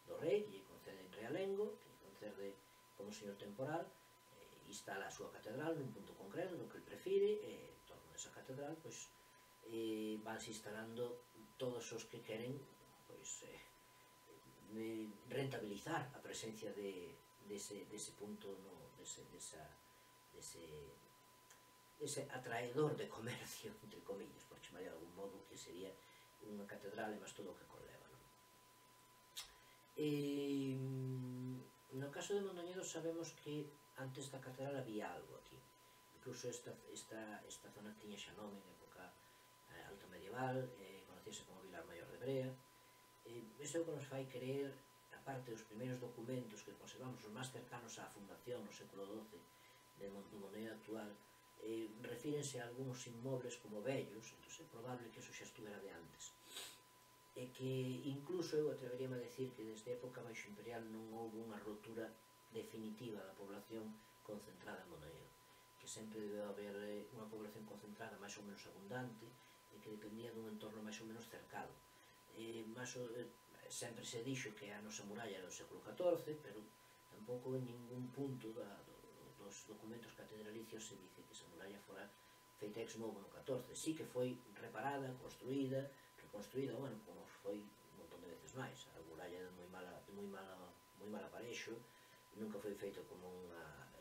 do rei, que lle concede en Realengo, que lle concede como señor temporal, instala a súa catedral nun punto concreto, no que ele prefire, e en torno a esa catedral, pois, vanse instalando todos os que queren pois, rentabilizar a presencia dese punto, dese atraedor de comercio, entre comillas, por chamar de algún modo, que sería unha catedral e máis todo o que conleva. No caso de Mondoñedo sabemos que antes da catedral había algo aquí. Incluso esta zona tiña xa nome en época alto medieval, conocíase como Vilar Maior de Brea. Isto é o que nos fai creer, aparte dos primeiros documentos que conservamos, os máis cercanos á fundación no século XII do Mondoñedo actual, refírense a algúns inmobles como vellos, entón é probable que eso xa estuvera de antes. E que incluso eu atreveríame a decir que desde a época baixo imperial non houve unha rotura definitiva da población concentrada en Mondoñedo, que sempre debe haber unha población concentrada máis ou menos abundante e que dependía dun entorno máis ou menos cercado. Sempre se dixo que a nosa muralla era do século XIV, pero tampouco en ningún punto dos documentos catedralicios se dice que esa muralla fora feita ex novo no XIV. Sí que foi reparada, construída, reconstruída, bueno, como foi un montón de veces máis. A muralla é de moi mal apareixo, nunca foi feito como un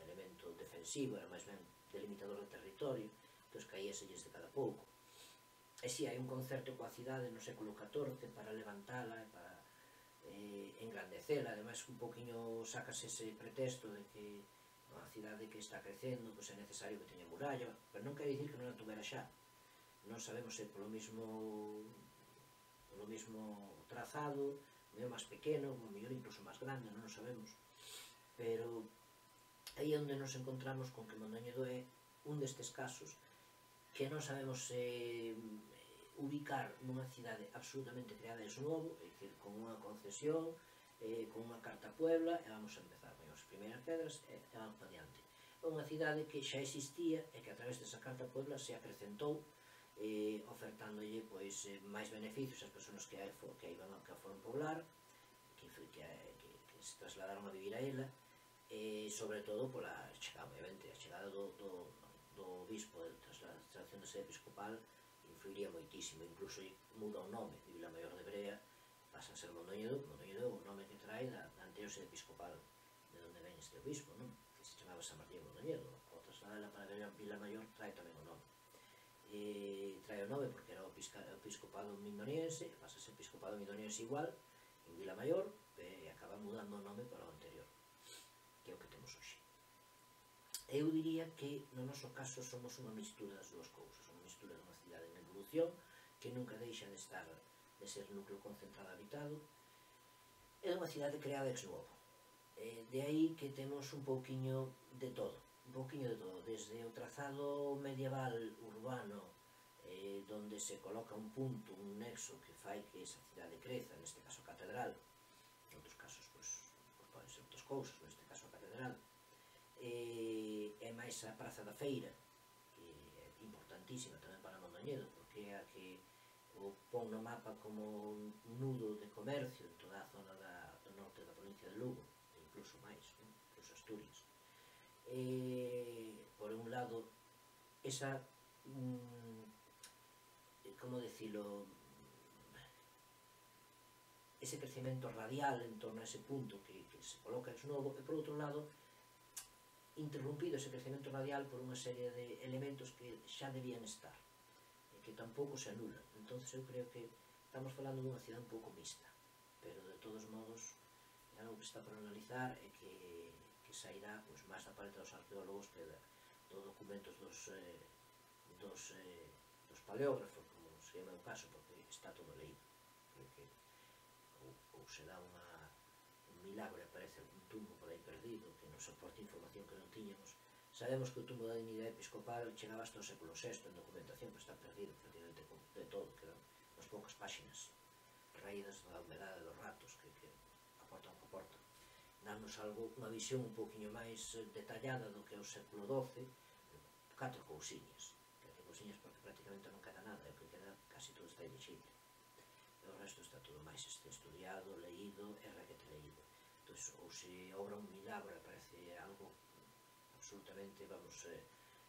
elemento defensivo, era máis ben delimitador de territorio, entón caíaselles de cada pouco. E si hai un concerto coa cidade no século XIV para levantala e para engrandecela, ademais un poquinho sacase ese pretexto de que a cidade que está crecendo pois é necesario que teña muralla, pero non quere dicir que non a tuvera xa. Non sabemos se polo mismo trazado, mellor máis pequeno, mellor incluso máis grande, non o sabemos, pero aí é onde nos encontramos con que Mondoñedo é un destes casos que non sabemos ubicar nunha cidade absolutamente creada ex novo, é dicir, con unha concesión, con unha carta Puebla, e vamos a empezar con as primeiras pedras e vamos para diante. É unha cidade que xa existía e que a través desa carta Puebla se acrecentou, ofertándolle pois, máis beneficios ás persoas que a foron poblar, que se trasladaron a vivir a ela, e sobre todo pola chegada, obviamente, a chegada do obispo, a traslación da sede episcopal influiría moitísimo, incluso muda o nome de Vila Maior de Brea, pasa a ser Mondoñedo. Mondoñedo é o nome que trae da anterior sede episcopal de onde ven este obispo, non? Que se chamaba San Martín Mondoñedo. Ao trasladala para Vila Maior trae tamén o nome. Trae o nome porque era o episcopado mindoniense, pasa a ser episcopado mindoniense igual en Vila Maior, e acaba mudando o nome para o anterior, que é o que temos hoxe. Eu diría que no noso caso somos unha mistura das dúas cousas, unha mistura dunha cidade en evolución que nunca deixa de ser núcleo concentrado habitado, e dunha cidade creada ex novo. De aí que temos un pouquiño de todo, desde o trazado medieval urbano, donde se coloca un punto, un nexo que fai que esa cidade creza, neste caso a catedral, en outros casos poden ser outras cousas, neste caso a catedral, e máis a Praza da Feira, que é importantísima tamén para Mondoñedo, porque é a que o pon no mapa como un nudo de comercio en toda a zona do norte da provincia de Lugo, incluso máis, incluso Asturias. Por un lado, esa, como decilo, ese crecemento radial en torno a ese punto que se coloca ex novo, e por outro lado, interrumpido ese crecemento radial por unha serie de elementos que xa debían estar, e que tampouco se anulan. Entón, eu creo que estamos falando dunha cidade un pouco mixta, pero de todos modos, é algo que está por analizar e que sairá máis da parte dos arqueólogos que dos documentos dos paleógrafos, como se é o meu caso, porque está todo leído. Creo que ou se dá un milagre, aparece un tumbo por aí perdido que nos aporta información que non tiñamos. Sabemos que o tumbo da dignidade episcopal chegaba hasta o século VI en documentación, pero está perdido prácticamente de todo, quedan unhas poucas páxinas raídas da humedade dos ratos que aportan o que aportan. Danos unha visión un pouquinho máis detallada do que é o século XII, 4 cousiñas porque prácticamente non queda nada, o que queda casi todo está ilexible. E o resto está todo máis estudiado, leído e requete leído. Entón, ou se obra un milagre, parece algo absolutamente,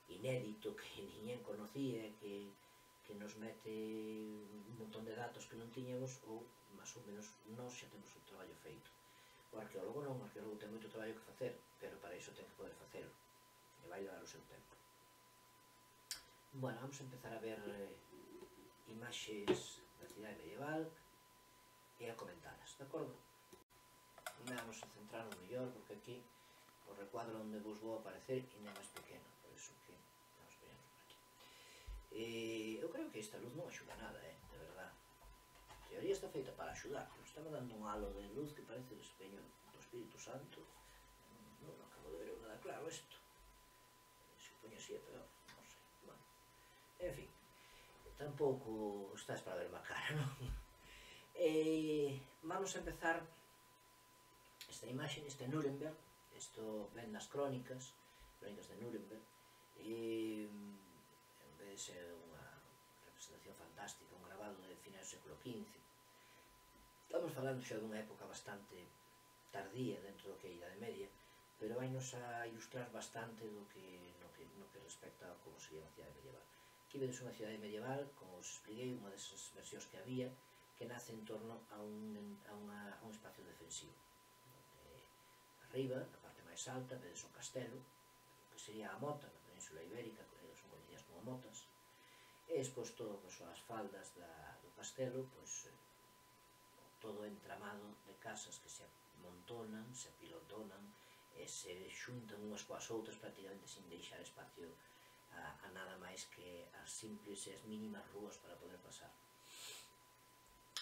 inédito, que ninguén conocía, que nos mete un montón de datos que non tiñamos, ou, máis ou menos, nós xa temos un traballo feito. O arqueólogo non, o arqueólogo ten moito traballo que facer, pero para iso ten que poder facelo, e vai dar o seu tempo. Bueno, vamos a empezar a ver imaxes da cidade medieval e a comentalas, de acordo? Vamos a centrarnos mellor, porque aquí o recuadro onde vos vou aparecer ainda é máis pequeno, por iso que vamos poñernos por aquí. Eu creo que esta luz non axuda nada, de verdad. A teoría está feita para axudar, pero está dando un halo de luz que parece o espeño do Espírito Santo. Non acabo de ver nada claro isto. Se poñe así é peor, non sei. Bueno, en fin, tampouco estás para ver má cara, non? Vamos a empezar esta imaxe, este Nuremberg. Isto ven nas crónicas de Nuremberg, en vez de ser unha representación fantástica, un grabado de finais do século XV. Estamos falando xa dunha época bastante tardía dentro do que é a Idade Media, pero vai-nos a ilustrar bastante no que respecta a como sería unha cidade medieval. Aquí vedes unha cidade medieval, como os expliquei, unha desas versións que había, que nace en torno a un espacio defensivo. Arriba, na parte máis alta, vedes o castelo, que sería a Mota, na Península Ibérica, que son conhecidas como motas, e despois todo as faldas do castelo, todo entramado de casas que se amontonan, se apilotonan, e se xuntan unhas coas outras prácticamente sin deixar espacio a nada máis que as simples e as mínimas rúas para poder pasar.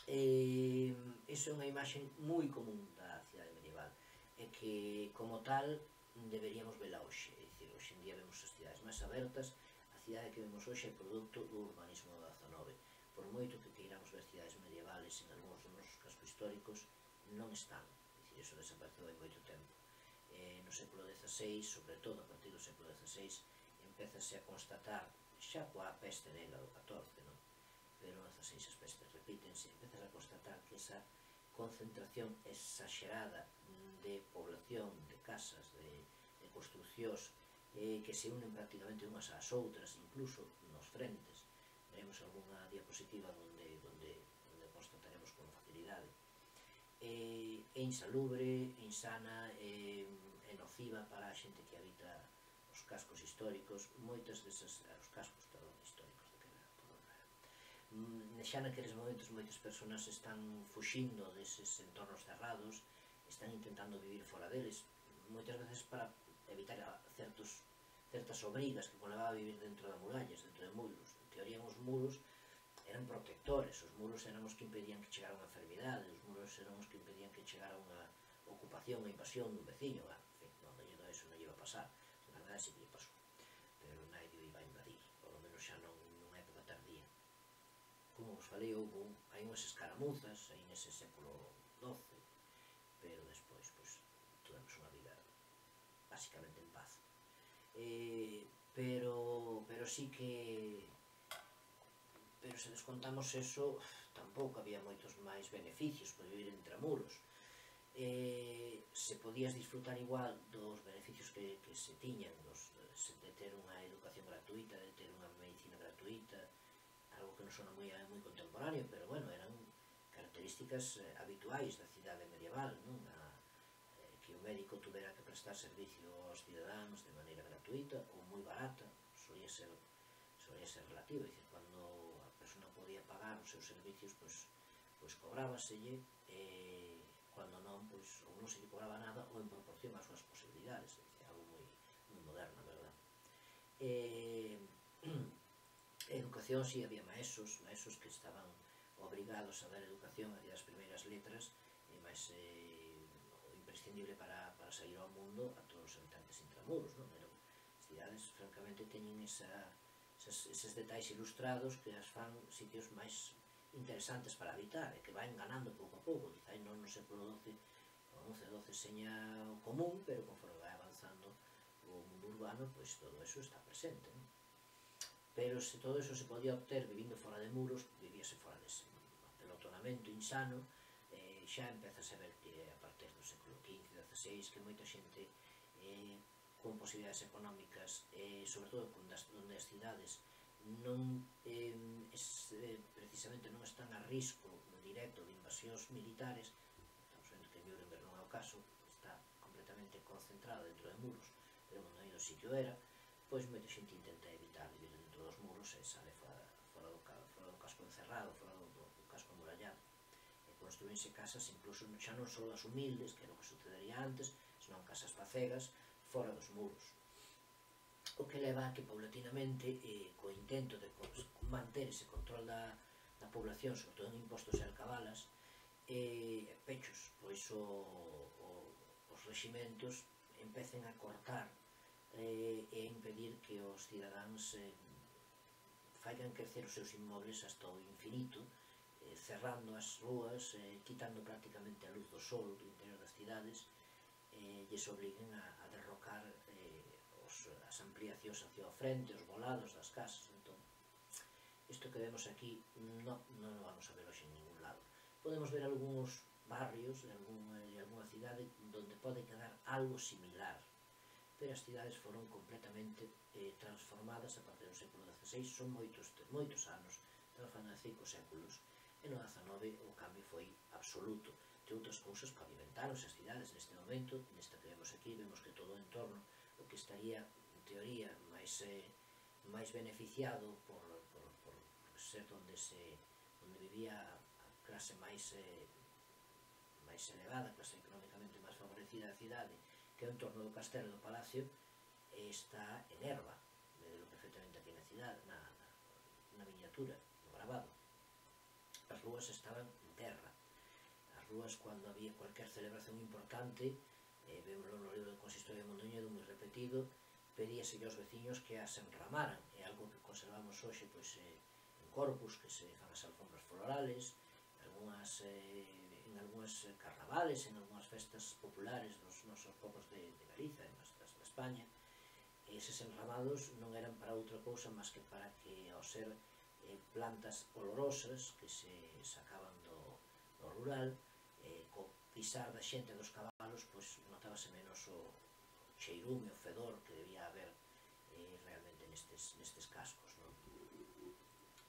Iso é unha imaxe moi común da cidade medieval, e que, como tal, deberíamos vela hoxe. É dicir, hoxe en día vemos as cidades máis abertas. A cidade que vemos hoxe é produto do urbanismo do XIX. Por moito que queiramos ver cidades medievales en algúns dos nosos cascos históricos, non están. É dicir, iso desapareceu hai moito tempo. No século XVI, sobre todo a partir do século XVI, empezase a constatar, xa coa peste negra do XIV, non? Pero no XVI as pestes repítense, empezase a constatar que esa concentración exagerada de población, de casas, de construccións que se unen prácticamente unhas ás outras, incluso nos frentes. Veremos algunha diapositiva onde constataremos con facilidade. É insalubre, insana, é nociva para a xente que habita os cascos históricos, moitas desas, os cascos, perdón, históricos, xa naqueles momentos moitas persoas están fuxindo deses entornos cerrados, están intentando vivir fora deles, moitas veces para evitar certas obrigas que conlevaba a vivir dentro de murallas, dentro de muros. En teoría, os muros eran protectores, os muros eran os que impedían que chegara unha enfermidade, os muros eran os que impedían que chegara o ocupación e invasión dun veciño, en fin, non lle do eso, non lle iba a pasar, en verdade sí que lle pasou, pero nadie o iba a invadir, polo menos xa non nunha época tardía. Como vos falei, hai unhas escaramuzas aí nese século XII, pero despois, pois, tuvemos unha vida basicamente en paz. Pero sí que... Pero se descontamos eso, tampouco había moitos máis beneficios por vivir entre muros. Se podías disfrutar igual dos beneficios que se tiñan, de ter unha educación gratuita, de ter unha medicina gratuita, algo que non sona moi contemporáneo, pero bueno, eran características habituais da cidade medieval, non? Que o médico tuvera que prestar servicio aos cidadáns de maneira gratuita ou moi barata, solía ser relativo, dicir, cando a persona podía pagar os seus servicios, pois cobrábaselle, cando non, pois ou non se lle cobraba nada ou en proporción ás súas posibilidades, algo moi moderno, verdad? Educación, si, había maestros que estaban obrigados a dar educación, a das primeiras letras, máis imprescindible para sair ao mundo a todos os habitantes intramuros, non? Eran cidades, francamente, teñen eses detais ilustrados que as fan sitios máis interesantes para habitar, e que van ganando pouco a pouco, quizá non no século XII ou XII seña o común, pero conforme vai avanzando o mundo urbano, pois todo eso está presente, non? Pero se todo eso se podía obter vivindo fora de muros, vivíase fora dese apelotonamento insano, xa empezase a ver que a partir do século XV, XVI, que moita xente con posibilidades económicas, sobre todo onde as cidades non precisamente non están a risco directo de invasións militares. Estamos vendo que Nuremberg non é o caso, está completamente concentrado dentro de muros, pero non hai do sitio era, pois moita xente intenta evitar vivir dentro dos muros e sale fora do casco encerrado, fora do casco amurallado, e construínse casas incluso xa non só as humildes, que era o que sucedería antes, senón casas pacegas fora dos muros, o que leva a que paulatinamente, co intento de manter ese control da población, sobre todo en impostos e alcabalas, pechos, pois os reximentos empecen a cortar e impedir que os cidadáns faigan crecer os seus inmobles hasta o infinito, cerrando as rúas, quitando prácticamente a luz do sol do interior das cidades, lles obliguen a derrocar as ampliacións hacia o frente, os volados das casas. Entón, isto que vemos aquí non o vamos a ver hoxe en ningún lado. Podemos ver algúns barrios de alguna cidade onde pode quedar algo similar, pero as cidades foron completamente transformadas a partir do século XVI, son moitos anos, estamos falando de 5 séculos, e no XIX o cambio foi absoluto. De outras cousas, pavimentáronse as cidades neste momento, nesta que vemos aquí, vemos que todo o entorno, o que estaría, en teoría, máis beneficiado por ser onde vivía a clase máis elevada, a clase económicamente máis favorecida da cidade, que é o entorno do castelo e do palacio, está en herba, vedelo perfectamente aquí na cidade, na miniatura, no grabado. As rúas estaban en terra. As rúas, cando había cualquier celebración importante, vemoslo no libro do Consistorio de Mondoñedo, moi repetido, pedíase aos veciños que as enramaran, é algo que conservamos hoxe en Corpus, que se fan as alfombras florales, en algúas carnavales, en algúas festas populares dos nosos povos de Galiza e das de España. Eses enramados non eran para outra cousa máis que para que, ao ser plantas olorosas que se sacaban do rural, co pisar da xente dos cabalos, pois notábase menos o cheirume, o fedor que debía haber realmente nestes cascos, non?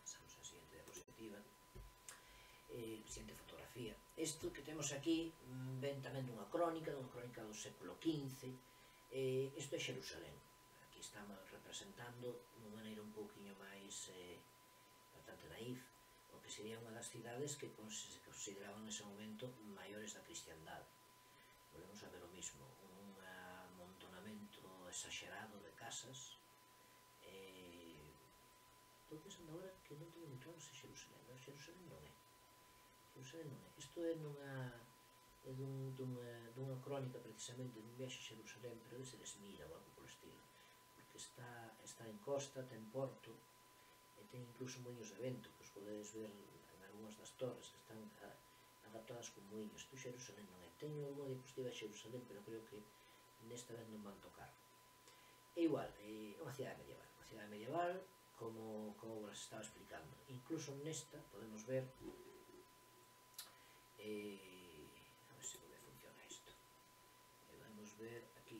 Pasamos a seguinte diapositiva. Seguinte fotografía. Isto que temos aquí ven tamén dunha crónica do século XV. Isto é Xerusalén. Aquí estamos representando dunha maneira un pouquiño máis bastante naif o que sería unha das cidades que se consideraban nese momento maiores da cristiandade. Volvemos a ver o mismo, un amontonamento exagerado de casas. Estou pensando agora que non teño moi claro se Xerusalén non é. Xerusalén non é. Isto é é dunha crónica precisamente dun viaxe a Xerusalén, pero de ser Esmira ou algo polo estilo, porque está en costa, ten porto, e ten incluso moinhos de vento, que os podedes ver en algunhas das torres, que están adaptadas con moinhos. Isto Xerusalén non é. Teño unha diapositiva de Xerusalén, pero creo que nesta vez non van tocar. É igual, é unha cidade medieval, como vos estaba explicando. Incluso nesta podemos ver, a ver se me funciona isto, podemos ver aquí,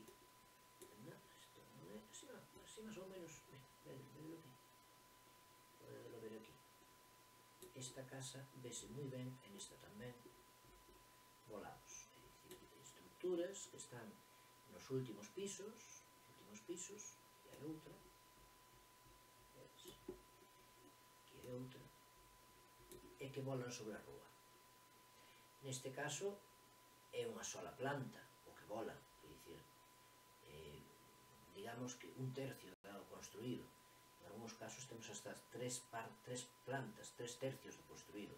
non, isto non é, así máis ou menos, vedelo aquí, podelo ver aquí. Esta casa vese moi ben, en esta tamén, volados, é dicir, estructuras que están nos últimos pisos, e hai outra, aquí hai outra, e que volan sobre a rúa. Neste caso é unha sola planta o que vola, é dicir, digamos que un tercio do construído. En algúns casos temos hasta tres plantas, 3 tercios do construído.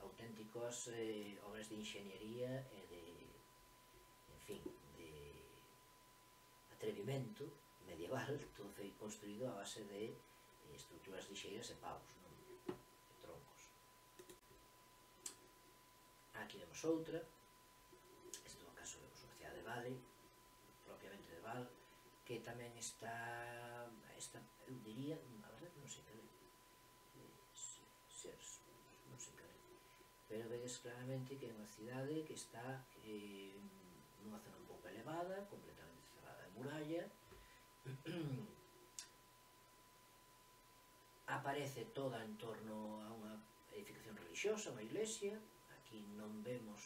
Auténticas obras de inxeniería e de, en fin, de atrevimento medieval, todo foi construído a base de estructuras lixeiras e paus, non? E troncos. Aquí vemos outra, este é o caso de unha cidade de Vale, propiamente de Val, que tamén está, eu diría, a verdade non sei cal é, non sei cal é, pero vedes claramente que é unha cidade que está nunha zona un pouco elevada, completamente cerrada de muralla, aparece toda en torno a unha edificación religiosa, unha iglesia. Aquí non vemos,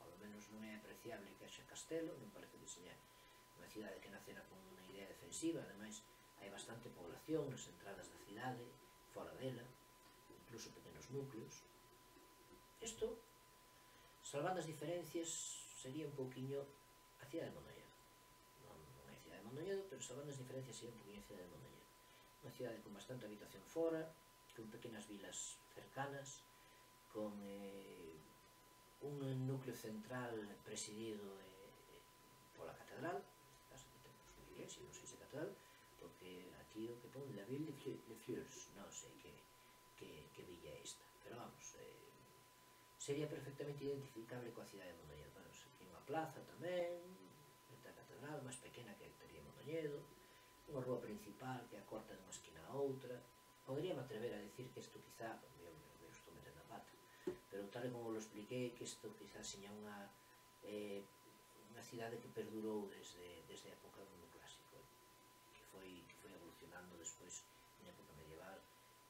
polo menos non é apreciable que haxa castelo, non parece que seña unha cidade que nacera con unha idea defensiva. Ademais, hai bastante población nas entradas da cidade, fora dela, incluso pequenos núcleos. Isto, salvando as diferencias, sería un pouquiño a cidade de Mondoñedo. Non é a cidade de Mondoñedo, pero salvando as diferencias sería un pouquiño a cidade de Mondoñedo. Unha cidade con bastante habitación fora, con pequenas vilas cercanas, con un núcleo central presidido pola catedral. Neste caso aquí temos unha iglesia, non sei se catedral, porque aquí o que pon la ville de Fleurs, non sei que villa é esta, pero vamos, sería perfectamente identificable coa cidade de Mondoñedo. Bueno, aquí unha plaza tamén, frente á catedral, máis pequena que tería Mondoñedo, unha rúa principal que a corta dunha esquina a outra. Poderíame atrever a decir que isto quizá, eu estou metendo a pata, pero tal como lo expliquei, que isto quizá seña unha cidade que perdurou desde a época do mundo clásico, que foi evolucionando despois en época medieval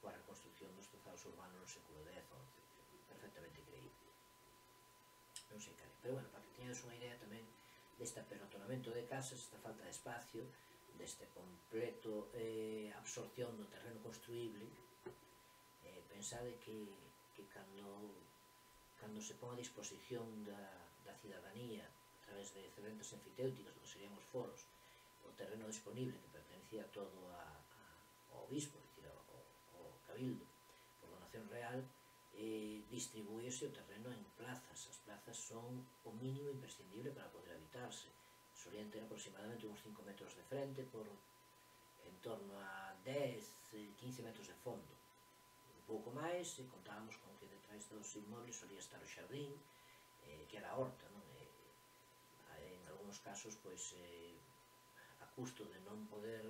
coa reconstrucción dos trazados urbanos no século X ou XI, perfectamente creíble. Non sei cal é, pero bueno, para que teñades unha idea tamén deste apelotonamento de casas, esta falta de espacio, deste completo absorción do terreno construíble. Pensade que cando se pon a disposición da cidadanía a través de excelentes enfiteúticos, que serían os foros, o terreno disponible que pertenecía todo ao obispo, é dicir, ao cabildo, por donación real, distribúese o terreno en plazas. As plazas son o mínimo imprescindible para poder habitarse. Solían ter aproximadamente uns 5 metros de frente por en torno a 10-15 metros de fondo. Un pouco máis, e contábamos con que detrás dos inmobles solía estar o xardín, que era a horta, non? En algúns casos, pois, a custo de non poder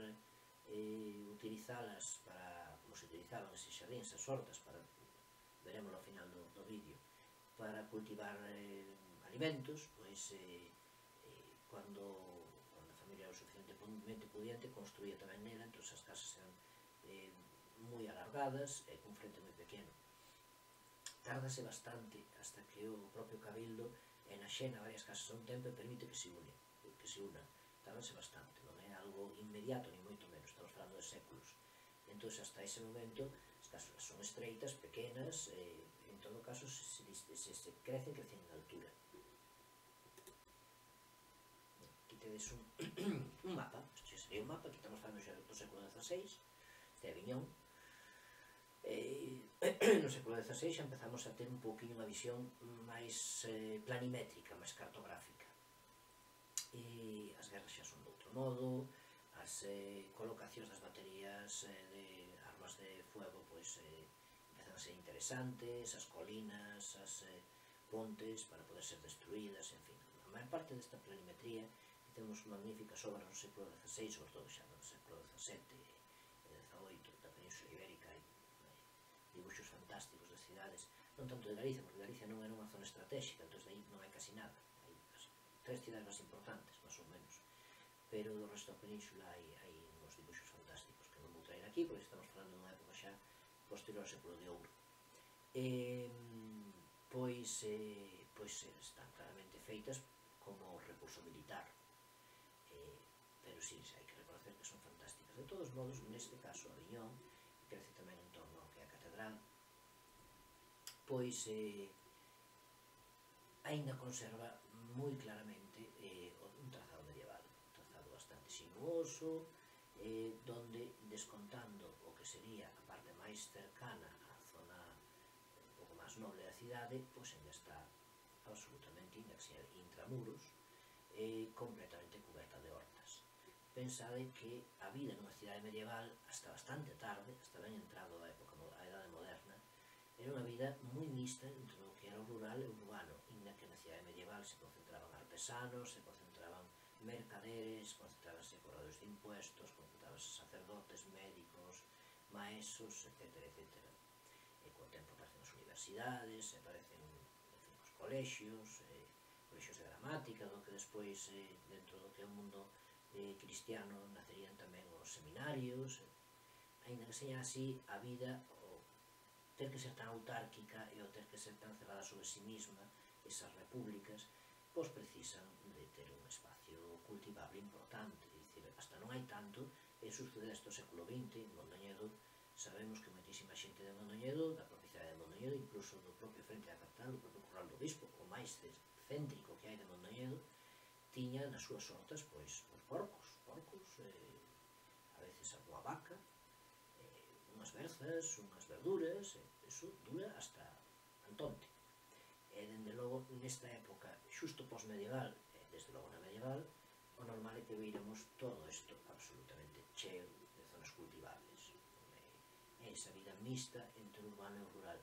utilizalas para, como se utilizaban eses xardíns, as hortas, para, veremos ao final do vídeo, para cultivar alimentos, pois, cando a familia era suficientemente pudiente, construía tamén nela, entón as casas eran moi alargadas e cun frente moi pequeno. Tárdase bastante hasta que o propio cabildo enaxena varias casas a un tempo e permite que se unan. Tárdase bastante, non é algo inmediato, ni moito menos, estamos falando de séculos. Entón, hasta ese momento, as casas son estreitas, pequenas, e en todo caso, se crecen en altura. Aquí tedes un mapa, isto sería un mapa, aquí estamos falando xa do século XVI, de Aviñón. no século XVI xa empezamos a ter un pouquinho unha visión máis planimétrica, máis cartográfica. E as guerras xa son de outro modo, as colocacións das baterías de armas de fuego pois empezan a ser interesantes, as colinas, as pontes para poder ser destruídas, en fin, a maior parte desta planimetría, que temos magníficas obras no século XVI, sobre todo xa no século XVII e XVIII, da Península Ibérica, hai dibuxos fantásticos das cidades, non tanto de Galicia, porque Galicia non era unha zona estratégica, entón aí non hai casi nada, hai as 3 cidades máis importantes, máis ou menos, pero do resto da península hai uns dibuxos fantásticos que non vou traer aquí, porque estamos falando dunha época xa posterior ao século de ouro. Pois están claramente feitas como recurso militar, pero sí, hai que reconocer que son fantásticas. De todos modos, neste caso, Aviñón, que crece tamén en torno ao que é a catedral, pois aínda conserva moi claramente un trazado medieval, un trazado bastante sinuoso, donde, descontando o que sería a parte máis cercana á zona un pouco máis noble da cidade, pois ainda está absolutamente intramuros, completamente coberta de hortas. Pensade que a vida nunha cidade medieval, hasta bastante tarde, hasta ben entrado a Edade Moderna, era unha vida moi mixta entre o que era o rural e o urbano, inda que na cidade medieval se concentraban artesanos, se concentraban mercaderes, concentrábanse cobradores de impuestos, concentrábanse sacerdotes, médicos, maestros, etc. E co tempo aparecen as universidades, aparecen os colexios, colexios de gramática, do que despois, dentro do que é o mundo cristiano, nacerían tamén os seminarios. Ainda que seña así, a vida, o ter que ser tan autárquica e o ter que ser tan cerrada sobre sí mesma, esas repúblicas, pois precisan de ter un espacio cultivable importante. Dicir, hasta non hai tanto, e sucede isto no século XX, en Mondoñedo, sabemos que moitísima xente de Mondoñedo, da propia cidade de Mondoñedo, incluso do propio frente da capital, do propio Corral do Bispo, o máis céntrico que hai de Mondoñedo, tiña nas súas hortas pois porcos, a veces algunha vaca, unhas berzas, unhas verduras, eso dura hasta Antonte. E, dende logo, nesta época, xusto pos-medieval, desde logo na medieval, o normal é que veíramos todo isto absolutamente cheo de zonas cultivables. É esa vida mixta entre o urbano e o rural.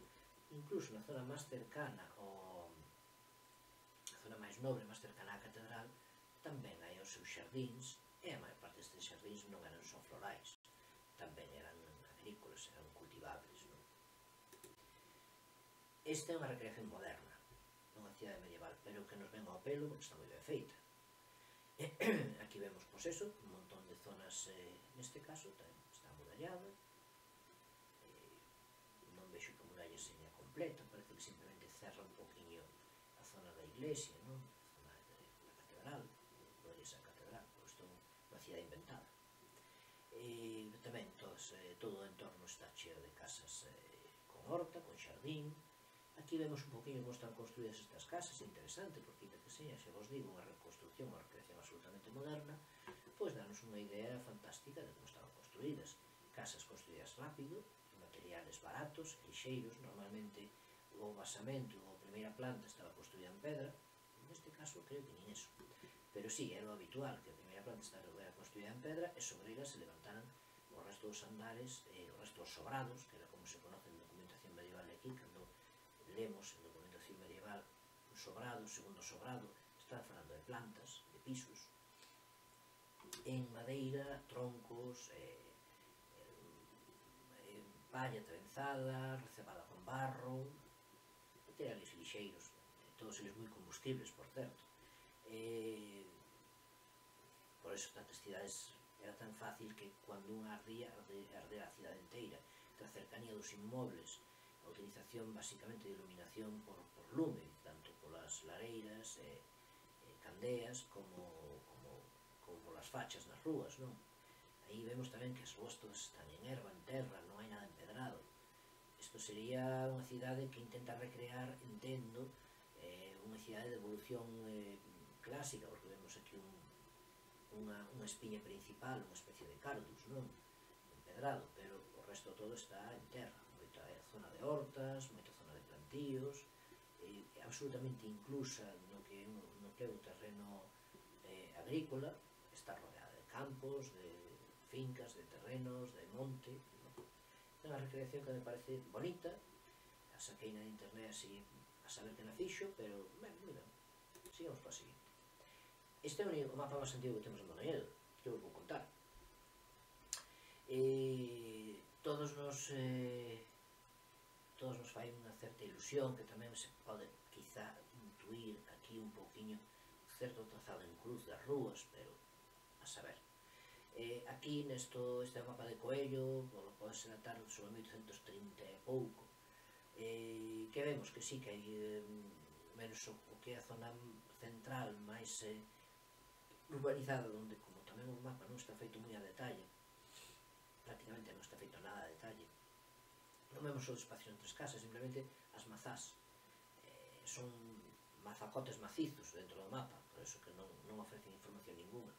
Incluso na zona máis cercana, a zona máis nobre, máis cercana á catedral, tamén hai os seus xardíns, e a maior parte destes xardíns non eran só florais, tamén eran agrícolas, eran cultivables. Esta é unha recreación moderna, nunha cidade medieval, pero que nos ven ao pelo porque está moi ben feita. Aquí vemos, pois eso, un montón de zonas, neste caso, está amurallada, non vexo que a muralla seña completa, parece que simplemente cerra un poquinho a zona da iglesia, non? A zona da catedral, gloriosa catedral, pois isto é unha cidade inventada. Tamén todo o entorno está cheo de casas con horta, con xardín. Aquí vemos un poquinho como están construídas estas casas, é interesante, porque ainda que seña, xa vos digo, unha reconstrucción, unha recreación absolutamente moderna, pois danos unha idea fantástica de como estaban construídas. Casas construídas rápido, materiales baratos, lixeiros, normalmente o basamento ou a primeira planta estaba construída en pedra, neste caso creo que nin eso, pero sí, era o habitual, que a primeira planta estaba construída en pedra e sobre ela se levantaran o resto dos andares, o resto dos sobrados, que era como se conoce en documentación medieval de aquí, cando lemos en documentación medieval un sobrado, segundo sobrado, están falando de plantas, de pisos, en madeira, troncos, palla trenzada, recebada con barro, materiales lixeiros, todos eles moi combustibles, por certo. Por eso tantas cidades era tan fácil que cando unha ardía, ardera a cidade inteira, que a cercanía dos inmobles, a utilización basicamente de iluminación por lume, tanto polas lareiras, candeas, como polas fachas nas rúas, non? Aí vemos tamén que as rúas todas están en erva, en terra, non hai nada empedrado. Isto sería unha cidade que intenta recrear, entendo, unha cidade de evolución clásica, porque vemos aquí unha espiña principal, unha especie de cardus, non? Empedrado, pero o resto todo está en terra, moita zona de hortas, moita zona de plantíos, absolutamente inclusa no que é o terreno agrícola, está rodeada de campos, de fincas, de terrenos, de monte. É unha recreación que me parece bonita, a saquei na internet así a saber que na fixo, pero, ben, moi ben, sigamos para a seguinte. Este é o mapa máis antigo que temos en Mondoñedo, que vos vou contar. Todos nos fai unha certa ilusión que tamén se pode quizá intuir aquí un pouquiño certo trazado en cruz das rúas, pero a saber. Aquí este é o mapa de Coello, polo pode ser datar sobre 1830 e pouco, que vemos que sí que hai menos o que é a zona central máis urbanizada, onde como tamén o mapa non está feito moi a detalle, prácticamente non está feito nada a detalle, non vemos o espacio entre as casas, simplemente as mazás son mazacotes macizos dentro do mapa, por eso que non ofrecen información ninguna,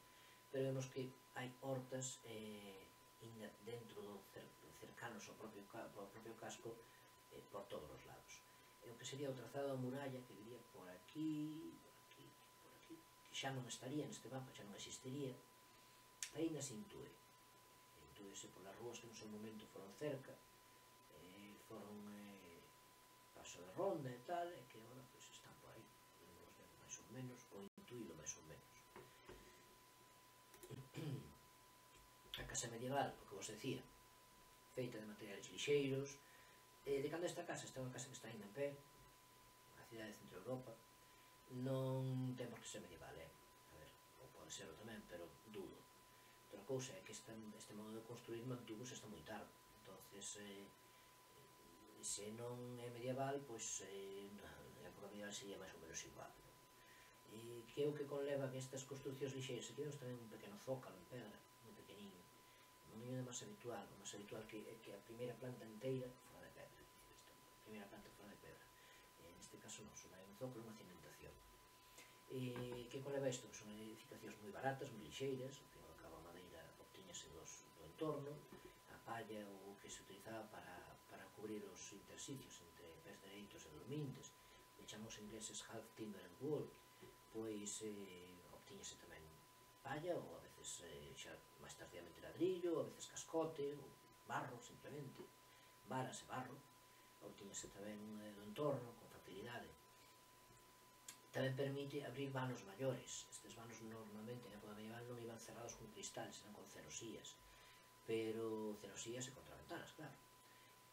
pero vemos que hai hortas dentro do cercanos ao propio casco por todos os lados. E o que sería o trazado da muralla, que diría por aquí, por aquí, que xa non estaría neste mapa, xa non existiría, aí se intúese polas rúas que no seu momento foron cerca, foron paso de ronda e tal, e que agora están por aí, podemos ver máis ou menos, ou intuílo máis ou menos. A casa medieval, o que vos decía, feita de materiales lixeiros. De cando esta casa é unha casa que está ainda en pé, na cidade de Centro Europa, non ten por que ser medieval, a ver, ou pode serlo tamén, pero duro. Outra cousa é que este modo de construir mantúvose hasta moi tarde, entonces se non é medieval, pois na época medieval sería máis ou menos igual. Que é o que conleva que estas construccións lixeiras, aquí vemos tamén un pequeno zócalo en pedra, moi pequeniño, non é máis habitual, o máis habitual que a primeira planta inteira fora de pedra, a primeira planta fora de pedra, neste caso non, son un zócalo, unha cimentación. Que conleva isto? Son edificacións moi baratas, moi lixeiras, ao fin e ao cabo a madeira obtíñase do entorno, a palla o que se utilizaba para cubrir os intersitios entre pés dereitos e dormintes, que chamamos ingleses half timbered wall, pois obtíñese tamén palla, ou a veces xa máis tardíamente ladrillo, a veces cascote, ou barro simplemente, varas e barro, obtíñese tamén do entorno con facilidade. Tamén permite abrir vanos maiores, estes vanos normalmente na época medieval non iban cerrados con cristales, eran con celosías, pero celosías e contraventanas, claro,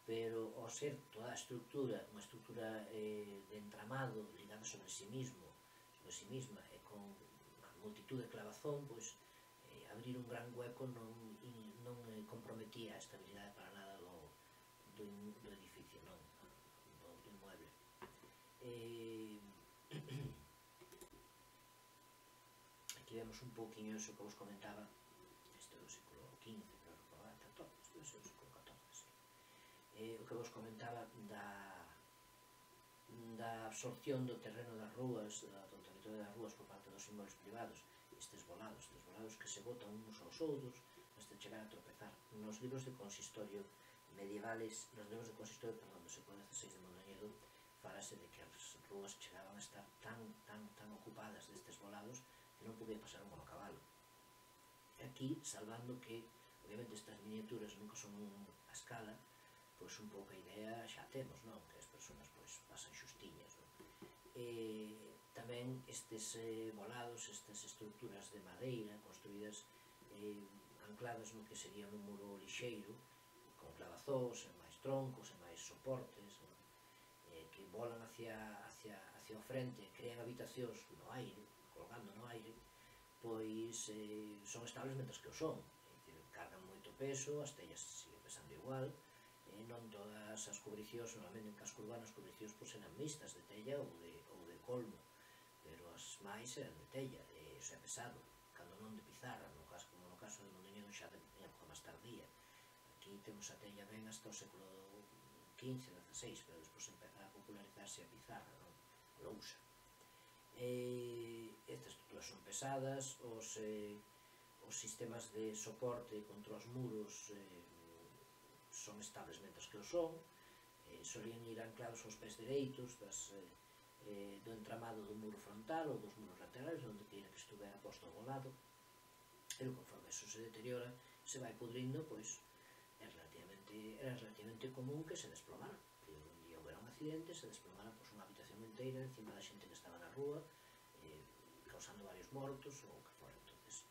pero ao ser toda a estructura, unha estructura de entramado ligada sobre si mesma e con multitud de clavazón, pois abrir un gran hueco non comprometía a estabilidade para nada do edificio, do inmueble. Aquí vemos un pouquinho iso que vos comentaba, isto é do século XV, pero recordar, isto é do século XIV, o que vos comentaba da absorción do terreno das rúas, do territorio das rúas por parte dos inmuebles privados, estes volados que se botan uns aos outros hasta chegar a tropezar. Nos libros de consistorio medievales, do século XVI de Mondoñedo, falase de que as rúas chegaban a estar tan ocupadas destes volados que non podía pasar un monocabalo. Aquí, salvando que, obviamente, estas miniaturas nunca son a escala, pois un pouco a idea xa temos, non? Que as persoas pasan xustiñas, non? Tamén estes volados, estas estructuras de madeira construídas ancladas no que sería un muro lixeiro, con clavazós, e máis troncos, e máis soportes, que volan hacia o frente e crean habitacións no aire, colgando no aire, pois son estables mentres que o son, cargan moito peso, as tellas siguen pesando igual, non todas as cubricións, normalmente en casco urbano as cubricións eran mixtas de tella ou de colmo, pero as máis eran de tella, e iso é pesado, cando non de pizarra, como no caso de Mondoñedo xa de época máis tardía. Aquí temos a tella ben hasta o século XV, XVI, pero despois empeza a popularizarse a pizarra, a lousa. Estas estructuras son pesadas, os sistemas de soporte contra os muros son estables mentres que o son, solían ir anclados aos pés dereitos do entramado do muro frontal ou dos muros laterales, onde queira que estuvera posto ao lado, pero conforme eso se deteriora, se vai pudrindo, pois era relativamente común que se desplomara, que un día houbera un accidente, se desplomara pois, unha habitación inteira encima da xente que estaba na rúa, causando varios mortos ou o que fora. Entonces,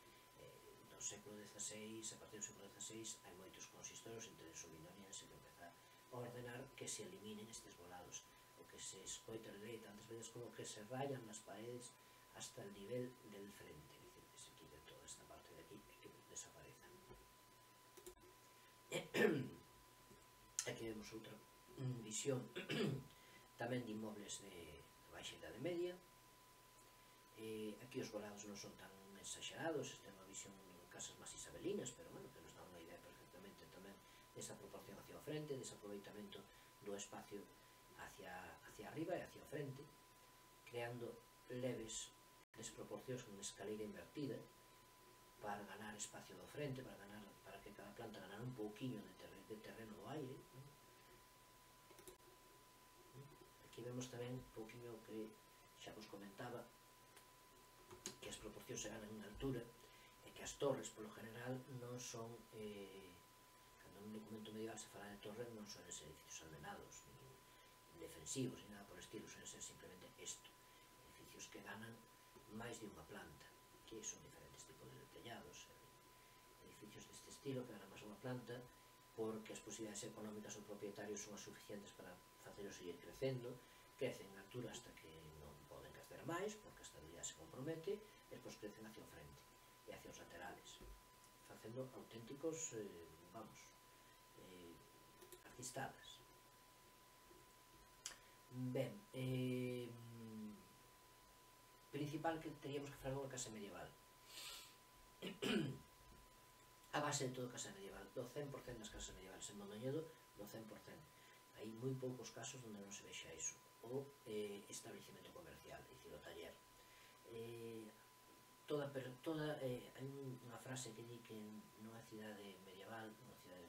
no século XVI, a partir do século XVI, hai moitos consistorios entre o Vindoniense que empeza a ordenar que se eliminen estes volados, o que se escoita de lei tantas veces como que se rayan las paredes hasta el nivel del frente, es decir, que se quite toda esta parte de aquí e que desapareza. Aquí vemos outra visión tamén de inmobles de baixa idade media. Aquí os volados non son tan exagerados, esta é unha visión de casas máis isabelinas, pero bueno, que nos dá unha idea perfectamente tamén desa proporción hacia o frente, dese aproveitamento do espacio hacia arriba e hacia o frente, creando leves desproporcións con escaleira invertida para ganar espacio do frente, para que cada planta ganara un pouquiño de terreno do aire. Aquí vemos tamén un pouquiño que xa vos comentaba, que as proporcións se ganan en altura e que as torres, polo general, non son, cando un documento medieval se fala de torres, non son eses edificios almenados, ni defensivos, ni nada por estilo, son ser simplemente isto, edificios que ganan máis de unha planta, que son diferentes tipos de tellados, edificios deste estilo que ganan máis unha planta, porque as posibilidades económicas do propietario son as suficientes para facelos seguir crecendo, crecen en altura hasta que non poden crecer máis, porque a estabilidade se compromete, e despois crecen hacia o frente e hacia os laterales, facendo auténticos, artistadas. Ben, principal que teríamos que falar unha casa medieval. A base de todo casa medieval, do 100% das casas medievales en Mondoñedo, do 100%. Hai moi poucos casos onde non se vexa iso. O establecimento comercial, é dicir, o taller. Hai unha frase que di que nunha cidade medieval, unha cidade,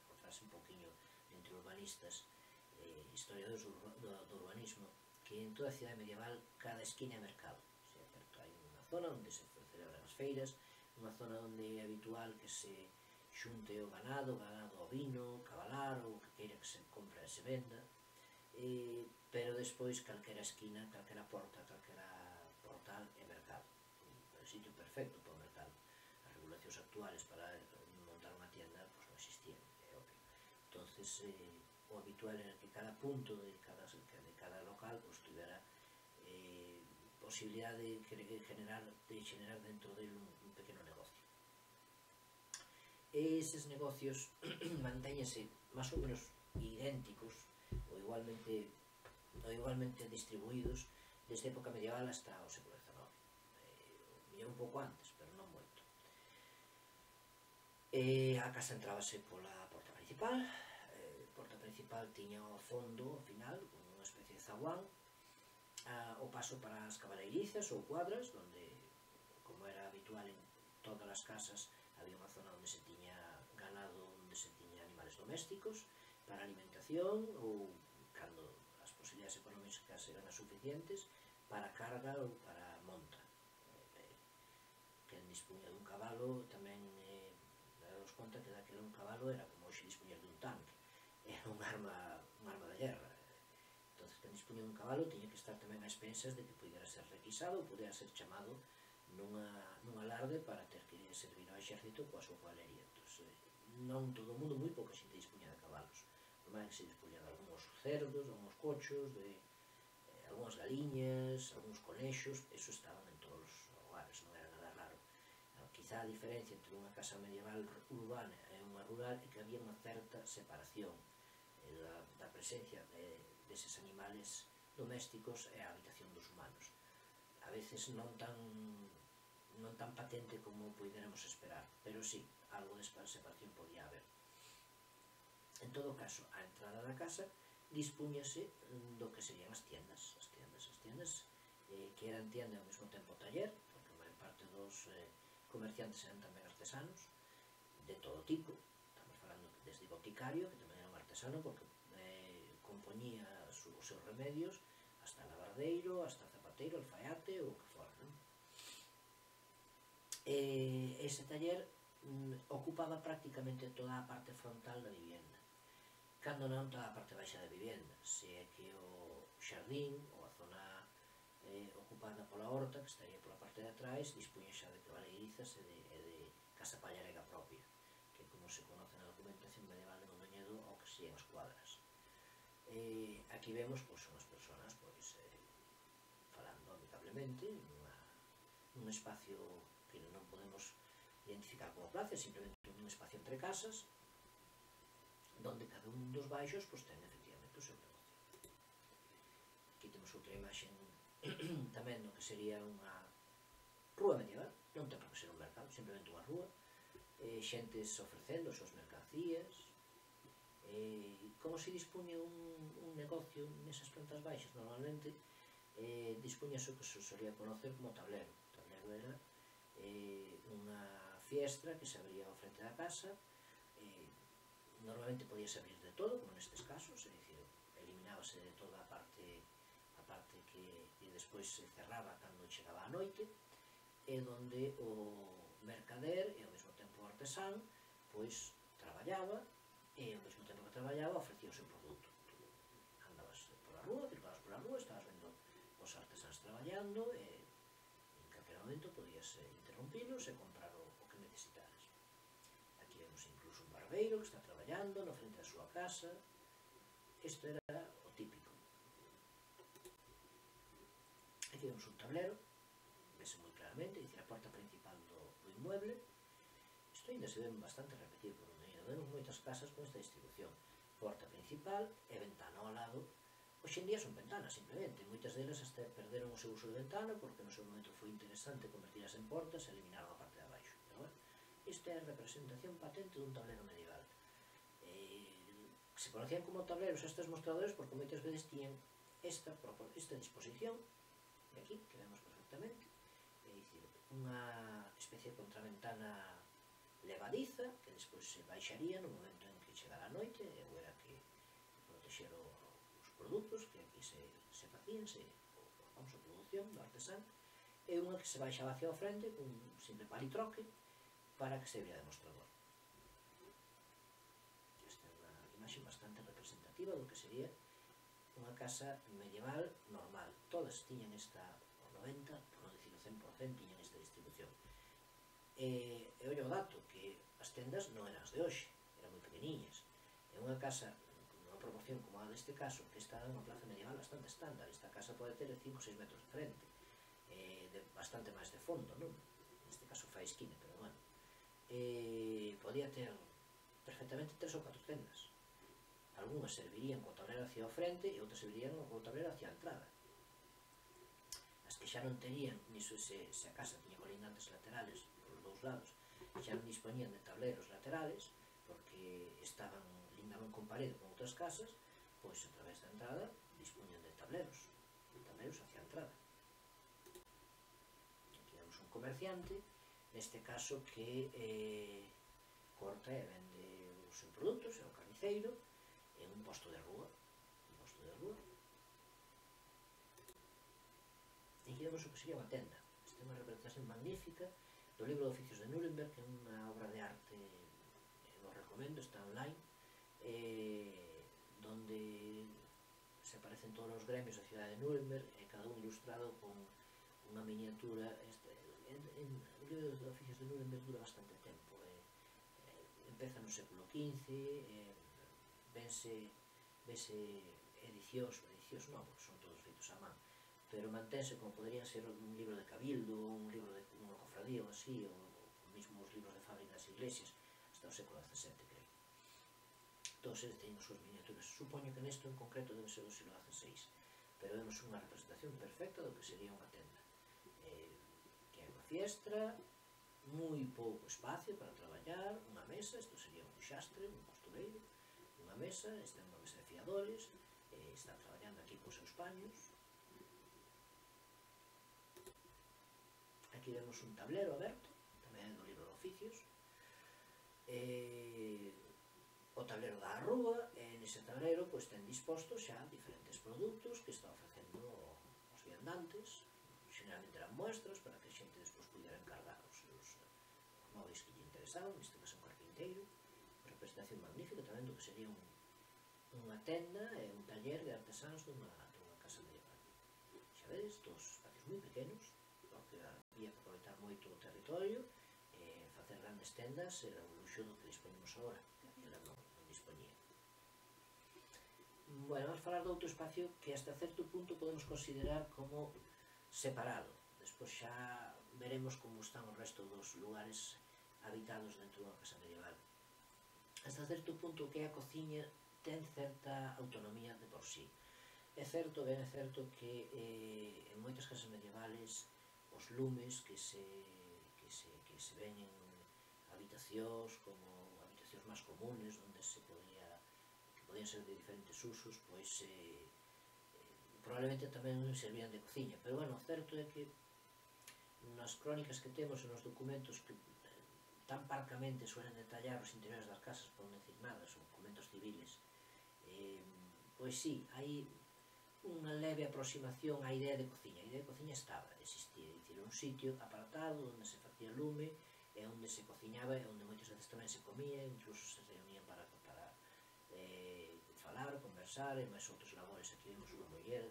unha frase un poquinho entre urbanistas, historiadores do urbanismo, que en toda cidade medieval cada esquina é mercado. O sea, certo, hai unha zona onde se celebran as feiras, unha zona onde é habitual que se xunte o ganado ovino, cabalar, ou que queira que se compre e se venda, pero despois calquera esquina, calquera porta, calquera portal é mercado. O sitio perfecto para o mercado. As regulacións actuales para montar unha tienda non existían, é obvio. Entonces, o habitual era que cada punto de cada local tivera posibilidade de generar dentro dele un pequeno negocio. Eses negocios mantéñense máis ou menos idénticos ou igualmente distribuídos desde a época medieval hasta o século XIX. Un pouco antes, pero non moito. A casa entrábase pola porta principal. A porta principal tiña ao fondo, ao final, unha especie de zaguán, o paso para as cabaleirizas ou cuadras, onde, como era habitual en todas as casas, había unha zona onde se tiña ganado, onde se tiña animales domésticos para alimentación ou, cando as posibilidades económicas eran as suficientes, para carga ou para monta. Quen dispuña dun cabalo tamén daros conta que daquela un cabalo era como hoxe dispuñer dun tanque, era un arma de guerra. Entón, quen dispuña dun cabalo tiña que estar tamén a expensas de que pudera ser requisado ou pudera ser chamado nun alarde para ter que servir ao exército coa súa cabalería. Entón, non todo o mundo, moi pouca xente dispuña de cabalos. Normalmente se dispuña de algúns cerdos, de algúns cochos, de algúns galiñas, algúns conexos, eso estaban en todos os hogares, non era nada raro. Quizá a diferencia entre unha casa medieval urbana e unha rural é que había unha certa separación da presencia deses animales domésticos e a habitación dos humanos. A veces non tan patente como puidéramos esperar, pero sí, algo de separación podía haber. En todo caso, a entrada da casa dispúñase do que serían as tiendas, que eran tienda ao mesmo tempo taller, porque a maior parte dos comerciantes eran tamén artesanos, de todo tipo. Estamos falando desde boticario, que tamén era un artesano, porque seus remedios, hasta lavardeiro, hasta zapateiro, alfaiate ou o que fora, non? Ese taller ocupaba prácticamente toda a parte frontal da vivenda, cando non toda a parte baixa da vivenda, se é que o xardín ou a zona ocupada pola horta, que estaría pola parte de atrás, dispuña xa de cabaleirizas e de casa pallarega propia, que como se conoce na documentación medieval de Mondoñedo o que serían as cuadras. Aquí vemos, pois, son as persoas falando amigablemente nun espacio que non podemos identificar como plaza, simplemente un espacio entre casas, donde cada un dos baixos pois, ten efectivamente o seu negocio. Aquí temos outra imaxe tamén do que sería unha rúa medieval, non ten por que ser un mercado, simplemente unha rúa, xentes ofrecendo as súas mercancías. Como se dispuña un negocio nesas plantas baixas? Normalmente dispuñase o que se solía conocer como tablero. O tablero era unha fiestra que se abría ao frente da casa, normalmente podíase abrir de todo, como nestes casos, é dicir, eliminábase de toda a parte que despois se cerraba cando chegaba a noite, e donde o mercader e ao mesmo tempo o artesán pois traballaba, e ao mesmo tempo que traballaba ofrecía o seu produto. Andabas pola rúa, circulabas pola rúa, estabas vendo os artesáns traballando, e en calquera momento podías interrompilos e comprar o que necesitaras. Aquí vemos incluso un barbeiro que está traballando no frente da súa casa. Isto era o típico. Aquí vemos un tablero, vese moi claramente, dice a porta principal do inmueble. Isto ainda se ve bastante repetido por Mondoñedo. Vemos moitas casas con esta distribución: porta principal e ventana ao lado. Hoxe en día son ventanas, simplemente. Moitas delas hasta perderon o seu uso de ventana porque no seu momento foi interesante convertirlas en portas e eliminaron a parte de abaixo. Pero, bueno, isto é a representación patente dun tablero medieval. Se conocían como tableros estes mostradores porque moitas veces tiñan esta disposición de aquí, que vemos perfectamente, é dicir, unha especie de contraventana levadiza que despois se baixaría no momento en que chegara a noite, e era que protexer os produtos que aquí se facían, a produción do artesán, e unha que se baixaba hacia o frente con un simple palitroque para que se vea de mostrador. Esta é unha imaxe bastante representativa do que sería unha casa medieval normal. Todas tiñan esta, o 90, por non dicir o 100%, tiñan esta distribución. E ollo o dato, que as tendas non eran as de hoxe, eran moi pequeniñas. É unha casa, nunha proporción como a deste caso, que está en unha plaza medieval bastante estándar. Esta casa pode ter 5 ou 6 metros de frente, bastante máis de fondo, non? Neste caso fai esquina, pero bueno. Podía ter perfectamente 3 ou 4 tendas. Algúnas servirían co tablero hacia o frente e outras servirían co tablero hacia a entrada. As que xa non terían, niso se a casa tiña colindantes laterales polos dous lados, xa non dispoñían de tableros laterales porque lindaban con parede con outras casas, pois a través da entrada dispoñan de tableros hacia a entrada. Aquí vemos un comerciante, neste caso que corta e vende os seus produtos, é o carniceiro, en un posto de rúa. E aquí vemos o que sería unha tenda. Esta é unha representación magnífica do libro de oficios de Nuremberg, que é unha obra de arte, vos recomendo, está online, donde se aparecen todos os gremios da cidade de Nuremberg, e cada un ilustrado con unha miniatura. O libro de oficios de Nuremberg dura bastante tempo, empeza no século XV, vese edicións non, porque son todos feitos á man, pero mantense como poderían ser un libro de cabildo, un libro de unha cofradía ou así, ou mesmo os libros de fábrica das iglesias, hasta o século XVII, creo. Todos eles teñen as súas miniaturas. Supoño que nesto en concreto debe ser do século XVI, pero vemos unha representación perfecta do que sería unha tenda, que é unha fiestra, moi pouco espacio para traballar, unha mesa, isto sería un xastre, un costureiro, unha mesa, esta é unha mesa de fiadores, está traballando aquí cos seus paños. Aquí vemos un tablero aberto, tamén do libro de oficios, o tablero da rúa, ese tablero pois ten dispostos xa diferentes produtos que está ofrecendo os viandantes, generalmente eran muestras para que a xente despois pudera encargar os seus móveis que lle interesaban, neste caso un carpinteiro, unha representación magnífica tamén do que sería unha tenda e un taller de artesáns dunha casa medieval. Xa vedes, dos espacios moi pequenos, porque había que aproveitar moito o territorio, facer grandes tendas era un luxo do que dispoñemos agora, que aquela non dispoñía. Bueno, vamos falar de outro espacio que hasta certo punto podemos considerar como separado. Despois xa veremos como están o resto dos lugares habitados dentro dunha casa medieval. Hasta certo punto que a cociña ten certa autonomía de por sí. É certo, ben é certo que en moitas casas medievales os lumes que se ven en habitacións como habitacións máis comunes onde que podían ser de diferentes usos, pois probablemente tamén servían de cociña, pero bueno, o certo é que nas crónicas que temos e nos documentos que tan parcamente suelen detallar os interiores das casas, por non decir nada, son documentos civiles, pois sí, hai unha leve aproximación á idea de cociña. A idea de cociña existía, é dicir, un sitio apartado onde se facía lume e onde se cociñaba e onde moitas veces tamén se comía, incluso se reunían para falar, conversar e máis outros labores. Aquí vemos unha muller,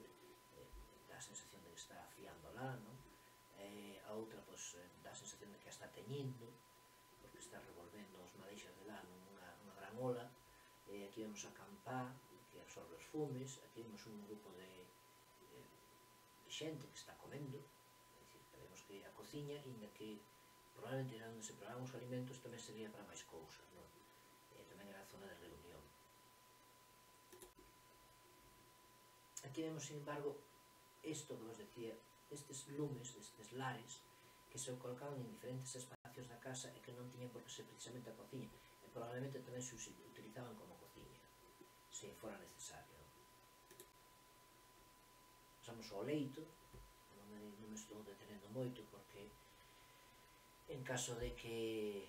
dá a sensación de que está afiando lá, a outra dá a sensación de que a está teñindo, porque está revolvendo os madeixas de lá nunha gran ola. Aquí vemos a campá, que absorbe os fumes. Aquí vemos un grupo de xente que está comendo, é dicir, que vemos que a cociña, inda que probablemente era onde se preparaban os alimentos, tamén sería para máis cousas, tamén era a zona de reunión. Aquí vemos, sin embargo, isto que vos decía, estes lumes, estes lares, que se colocaban en diferentes espacios da casa e que non tiñan por que ser precisamente a cociña, e probablemente tamén se utilizaban como cociña, se fora necesario. Pasamos ao leito, non me estou detenendo moito, porque en caso de que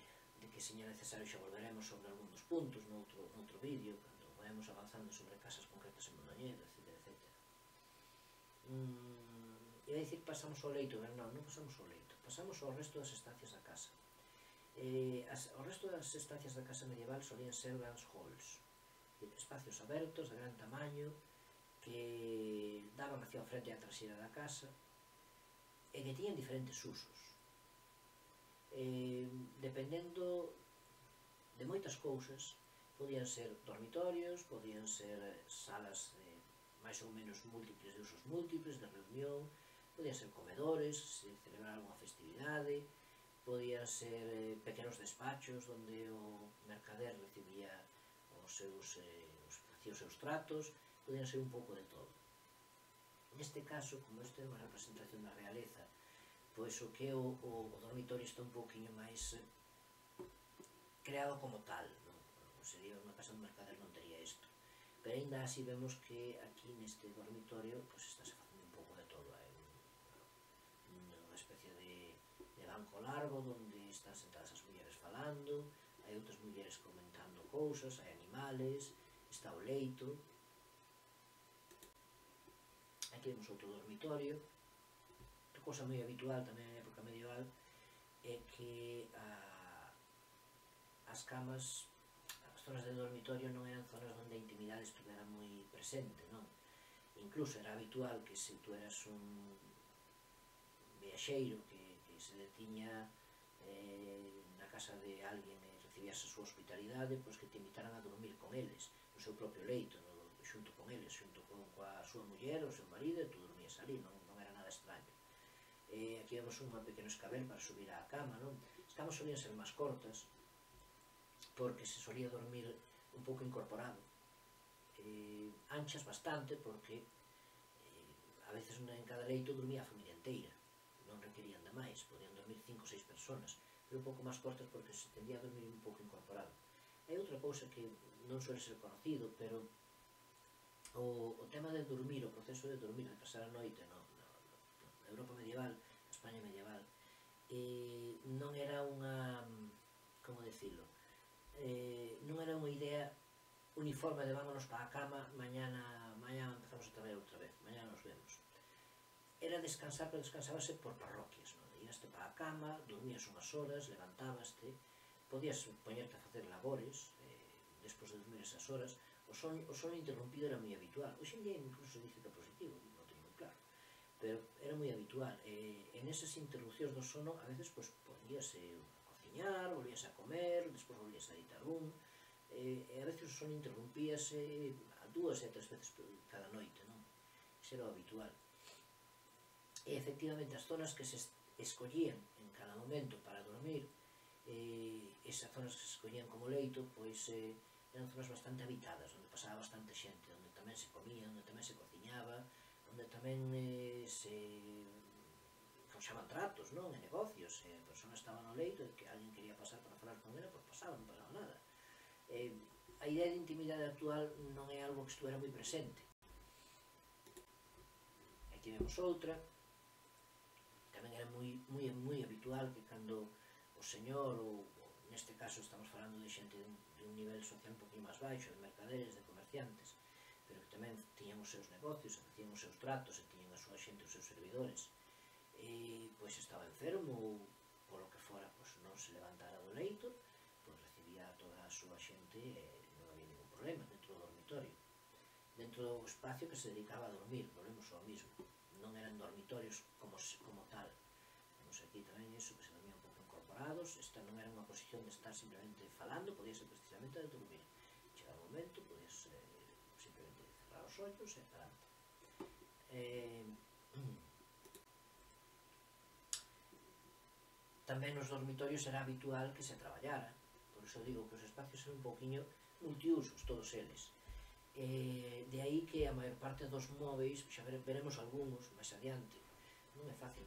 seña necesario xa volveremos sobre algún dos puntos noutro vídeo, cando vayamos avanzando sobre casas concretas en Mondoñedo, etc. Ia dicir pasamos ao leito, pero non pasamos ao leito, pasamos ao resto das estancias da casa. O resto das estancias da casa medieval solían ser grandes halls, espacios abertos de gran tamaño que daban hacia o frente e a traseira da casa e que tiñan diferentes usos. Dependendo de moitas cousas, podían ser dormitorios, podían ser salas máis ou menos múltiples de usos múltiples, de reunión, podían ser comedores, se celebrar alguna festividade, podían ser pequenos despachos onde o mercader recibía facía os seus tratos, podían ser un pouco de todo. Neste caso, como isto é unha representación da realeza, pois o que o dormitorio está un pouquinho máis creado como tal, sería unha casa do mercader non tería isto, pero ainda así vemos que aquí neste dormitorio estáse facendo un pouco de todo. Hai unha especie de banco largo onde están sentadas as mulleres falando, hai outras mulleres comentando cousas, hai animales, está o leito. Aquí vemos outro dormitorio. Outra cousa moi habitual tamén na época medieval é que as camas, as zonas de dormitorio non eran zonas onde a intimidade estuvera moi presente, non? Incluso era habitual que se tú eras un viaxeiro que se detiña na casa de alguén e recibías a súa hospitalidade, pois que te invitaran a dormir con eles, no seu propio leito, xunto con eles, xunto coa súa muller, o seu marido, e tú dormías ali, non era nada extraño. Aquí vemos un pequeno escabel para subir á cama, non? As camas solían ser máis cortas, porque se solía dormir un pouco incorporado, anchas bastante, porque a veces en cada leito dormía a familia inteira, non requerían de máis, podían dormir 5 ou 6 personas, pero un pouco máis cortas porque se tendía a dormir un pouco incorporado. Hai outra cousa que non suele ser conocido, pero o tema de dormir, o proceso de dormir, de pasar a noite na Europa medieval, na España medieval, non era unha, como decirlo, non era unha idea uniforme de vámonos para a cama, mañana empezamos a traballar outra vez, mañana nos vemos. Era descansar, pero descansábase por parroquias, non? Iaste para a cama, dormías unhas horas, levantábaste, podías poñerte a facer labores, despois de dormir esas horas. O sono interrompido era moi habitual. Hoxe en día incluso se dice que é positivo, non teño moi claro, pero era moi habitual. En esas interrupcións do sono, a veces, poñíase a cociñar, volvíase a comer, despois volvíase a deitar e a veces o sono interrumpíase a 2 e 3 veces cada noite, non? Iso era o habitual. E, efectivamente, as zonas que se escollían en cada momento para dormir, esas zonas que se escollían como leito, pois eran zonas bastante habitadas, onde pasaba bastante xente, onde tamén se comía, onde tamén se cociñaba, onde tamén se causaban tratos, non? E negocios, a persona estaba no leito e que alguén quería pasar para falar con ela, pois pasaba, non pasaba nada. A idea de intimidade actual non é algo que estuera moi presente. Aquí vemos outra. Tamén era moi habitual que cando o señor, ou neste caso estamos falando de xente de un nivel social un poquinho máis baixo, de mercaderes, de comerciantes, pero que tamén tiñan os seus negocios, e facían os seus tratos, e tiñan a súa xente, os seus servidores, pois estaba enfermo, ou polo que fora, pois non se levantara do leito, pois recibía a toda a súa xente e non había ningún problema dentro do dormitorio, dentro do espacio que se dedicaba a dormir. Volvemos ao mismo, non eran dormitorios como tal. Temos aquí tamén iso, que se dormía un pouco incorporados. Esta non era unha posición de estar simplemente falando, podía ser precisamente de dormir. Chega o momento, podías simplemente cerrar os ollos e para adelante. Tamén nos dormitorios era habitual que se traballara, por iso digo que os espacios eran un pouquiño multiusos, todos eles. De aí que a maior parte dos móveis, xa veremos algúns máis adiante, non é fácil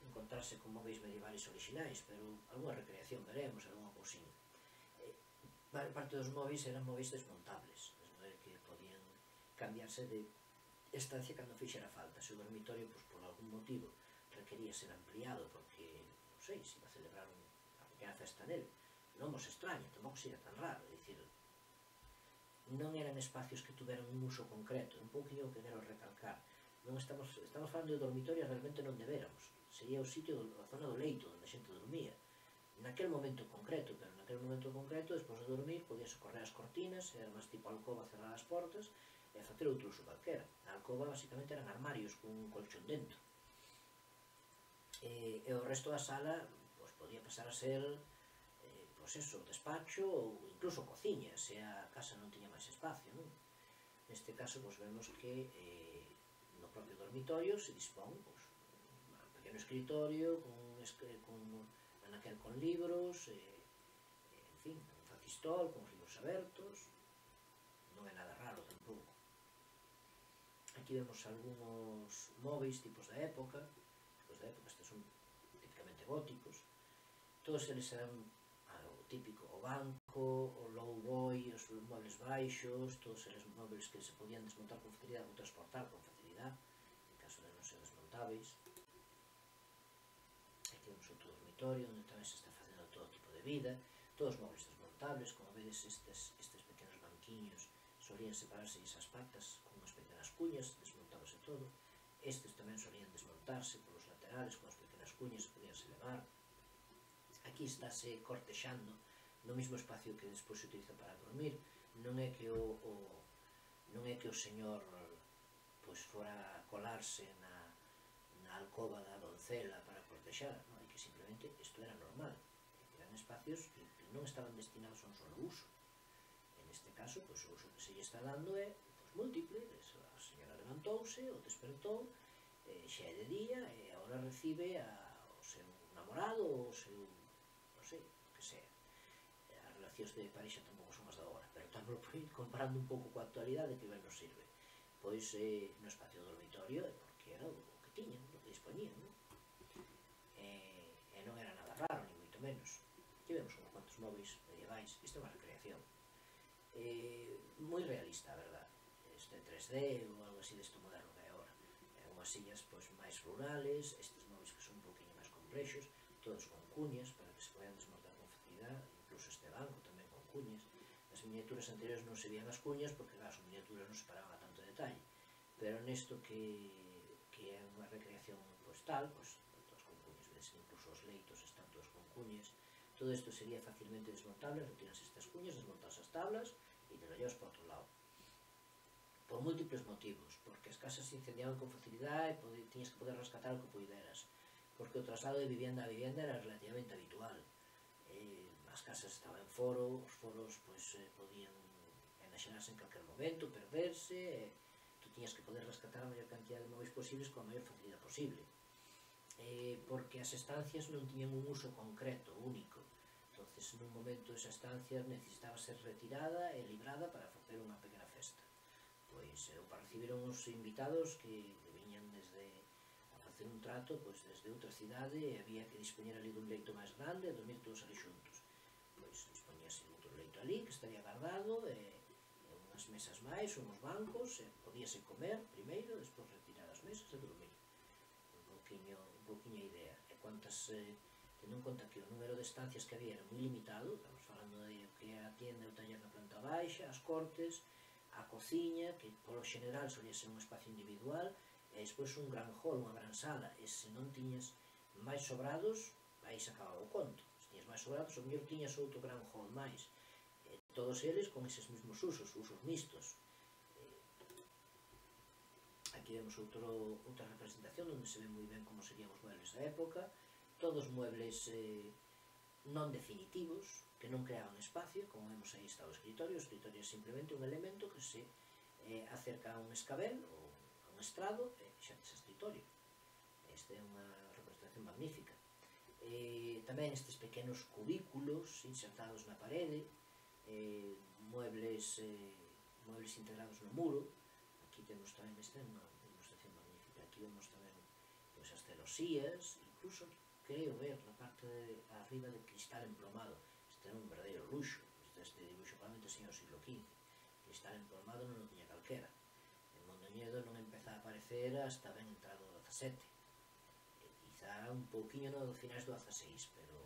encontrarse con móveis medievais orixinais, pero algunha recreación veremos, algunha cousinha. A maior parte dos móveis eran móveis desmontables, que podían cambiarse de estancia cando fixera falta. Se o dormitorio, por algún motivo, requería ser ampliado porque, non sei, se iba a celebrar unha pequena festa nel, non vos extraña, tampouco sería tan raro, é dicir, non eran espacios que tuveran un uso concreto, un pouquinho que quero recalcar. Non estamos falando de dormitorios realmente non deberamos, sería o sitio, a zona do leito, onde a xente dormía, naquel momento concreto, pero naquel momento concreto, despois de dormir, podías correr as cortinas, era máis tipo alcoba, cerrar as portas, e facer outro uso calquera. A alcoba, basicamente, eran armarios con un colchón dentro. E o resto da sala, podía pasar a ser despacho ou incluso cociña, se a casa non tiña máis espacio, non? Neste caso, vemos que no propio dormitorio se dispón un pequeno escritorio con anaquel con libros, en fin, un facistol con os libros abertos, non é nada raro tampouco. Aquí vemos algúns móveis tipos da época, estes son típicamente góticos, todos eles eran típico, o banco, o low boy, os móveis baixos, todos eles móveis que se podían desmontar con facilidade ou transportar con facilidade, en caso de non ser desmontáveis. Aquí vemos outro dormitorio, onde tamén se está facendo todo tipo de vida, todos móveis desmontables, como vedes estes pequenos banquiños solían separarse esas patas con unhas pequenas cuñas, desmontábase todo. Estes tamén solían desmontarse polos laterales con as pequenas cuñas, podíanse levar. Aquí estáse cortexando no mesmo espacio que despois se utiliza para dormir. Non é que o señor fora a colarse na alcoba da doncela para cortexar, non, é que simplemente isto era normal, eran espacios que non estaban destinados a un solo uso. En este caso, o uso que se lle está dando é múltiple. A señora levantouse ou despertou, xa é de día, e agora recibe o seu namorado ou o seu, non sei, o que sea. As relacións de parexa tampouco son as da hora, pero estamos comparando un pouco coa actualidade, que ben nos sirve. Pois no espacio do dormitorio, porque era o que tiñan, o que dispoñían, non? E non era nada raro, ni moito menos. Aquí vemos uns cuantos móveis medievais, isto é unha recreación moi realista, a verdade. Este 3D ou algo así desto moderno que hai agora. Unhas sillas máis rurales, estes móveis que son un pouquinho máis complexos, todos con cuñas para que se podan desmontar con facilidade, incluso este banco tamén con cuñas. As miniaturas anteriores non se vían as cuñas, porque as miniaturas non se paraban a tanto detalle, pero nesto que é unha recreación pois tal, pois todos con cuñas, ves, incluso os leitos están todos con cuñas. Todo isto sería facilmente desmontable, retiranse estas cuñas, desmontarse as tablas e te lo llevas para outro lado. Por múltiples motivos, porque as casas se incendiaban con facilidade e tiñas que poder rescatar o que puideras, porque o traslado de vivienda a vivienda era relativamente habitual. As casas estaban en foro, os foros podían enaxenarse en calquer momento, perderse, tú tiñas que poder rescatar a maior cantidad de móveis posibles con a maior facilidade posible, porque as estancias non tiñan un uso concreto, único. Entonces, nun momento esa estancia necesitaba ser retirada e librada para facer unha pequena festa, ou para recibir uns invitados que viñan desde a facer un trato desde outra cidade e había que dispoñer ali dun leito máis grande e dormir todos ali xuntos. Dispoñíase outro leito ali que estaría guardado, unhas mesas máis, unhos bancos, podíase comer primeiro, despois retirar as mesas e dormir. Un pouquiño a idea. E tendo en conta que o número de estancias que había era moi limitado, estamos falando de que a tienda, o taller na planta baixa, as cortes, a cociña, que polo general solía ser un espacio individual, e despois un gran hall, unha gran sala, e se non tiñas máis sobrados, aí se acababa o conto. Se tiñas máis sobrados, o mellor tiñas outro gran hall máis, todos eles con eses mesmos usos mistos. Aquí vemos outra representación onde se ve moi ben como serían os muebles da época, todos muebles non definitivos, que non creaban espacio, como vemos aí está o escritorio é simplemente un elemento que se acerca a un escabel ou a un estrado e xa tes escritorio. Esta é unha representación magnífica. Tamén estes pequenos cubículos insertados na parede, muebles integrados no muro. Aquí temos tamén esta unha ilustración magnífica. Aquí vemos tamén as celosías, incluso creo ver na parte de arriba de cristal emplomado. Este era un verdadeiro luxo. Este dibuixo probablemente señor siglo XV. Cristal emplomado non o tiña calquera. En Mondoñedo non empeza a aparecer hasta ben entrado o XVII. Quizá un pouquiño no finais do XVI, pero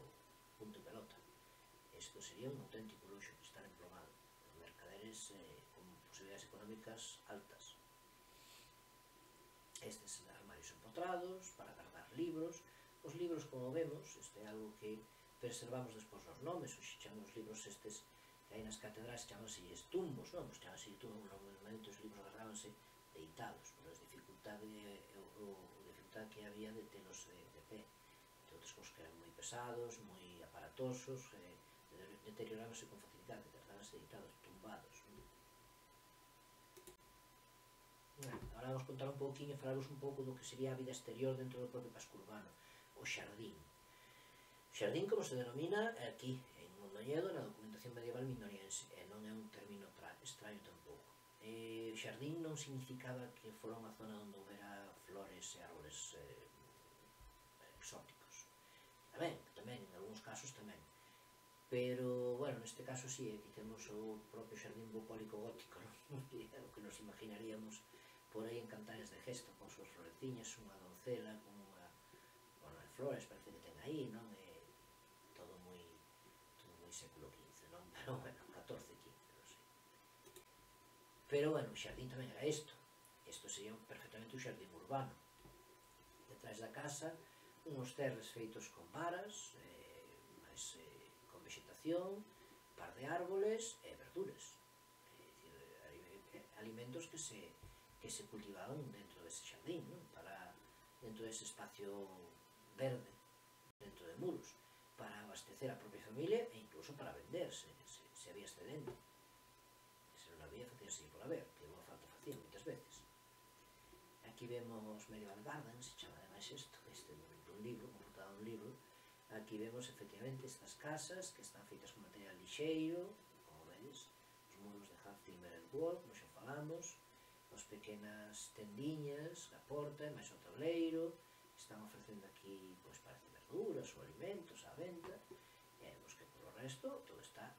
punto e pelota. Isto sería un auténtico luxo, cristal emplomado. Mercaderes con posibilidades económicas altas. Estes armarios empotrados para guardar libros. Os libros, como vemos, este é algo que preservamos despois os nomes, os chamamos libros estes que hai nas catedrais, chamanse tumbos, non? Pues chamanse tumbos, normalmente os libros guardábanse deitados, por a dificultade que había de telos de pé, entre outras cosas que eran moi pesados, moi aparatosos, deteriorábanse con facilidade, guardábanse deitados, tumbados. Ahora vamos contar un pouquinho, falaros un pouco do que sería a vida exterior dentro do propio casco urbano, o xardín. O xardín, como se denomina aquí en Mondoñedo, na documentación medieval mindoniense, e non é un término extraño tampouco. O xardín non significaba que fora unha zona onde houbera flores e árboles exóticos. Tamén, en algúns casos tamén. Pero, bueno, neste caso sí, aquí temos o propio xardín bucólico gótico, non? É o que nos imaginaríamos por aí en Cantares de Gesta, con súas floreciñas, unha doncela, con unha... Bueno, de flores, parece que ten aí, non? É todo moi século XV, non? Pero, bueno, XIV, XV, non sei. Pero, bueno, o xardín tamén era isto. Isto sería perfectamente un xardín urbano. Detrás da casa, uns terres feitos con varas, con vegetación, par de árboles e verduras. Alimentos que se cultivaban dentro dese xardín, non? Dentro dese espacio verde, dentro de muros, para abastecer a propia familia e incluso para vender, se había excedente. Se non había, facíase por haber, que unha falta facía moitas veces. Aquí vemos Medieval Garden, se chama ademais isto, dun libro, como portada dun libro. Aquí vemos efectivamente estas casas que están feitas con material lixeiro, como vedes, os muros de half timber and wood, como xa falamos, as pequenas tendiñas, a porta, e máis o tableiro, están ofrecendo aquí, pois, parece verduras ou alimentos á venda, e vemos que polo resto todo está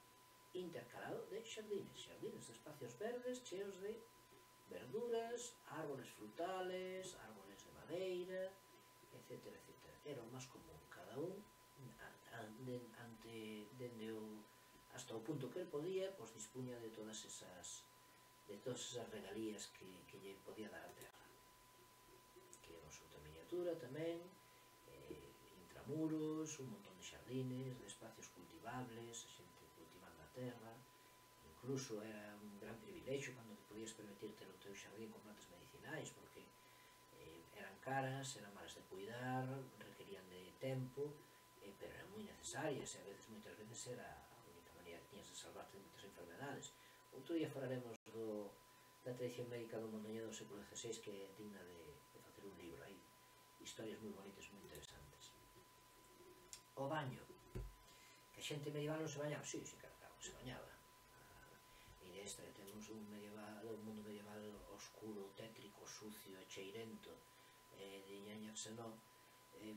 intercalado de xardines de espacios verdes cheos de verduras, árboles frutales, árboles de madeira, etcétera, etcétera. Era o máis común, cada un dende hasta o punto que el podía, pois dispuña de todas esas regalías que lle podía dar a terra. Que é unha absoluta miniatura tamén, intramuros, un montón de xardines, de espacios cultivables, a xente cultivando a terra. Incluso era un gran privilexio cando te podías permitir ter o teu xardín con plantas medicinais, porque eran caras, eran malas de cuidar, requerían de tempo, pero eran moi necesarias, e a veces, moitas veces, era a única maneira que tiñas de salvarte de moitas enfermedades. Outro día falaremos da tradición médica do mondoñedo do século XVI, que é digna de facer un libro. Hai historias moi bonitas, moi interesantes. O baño. Que a xente medieval non se bañaba? Sí, claro, se bañaba. A idea esta que temos un mundo medieval oscuro, tétrico, sucio, cheirento, de ñaña xenó,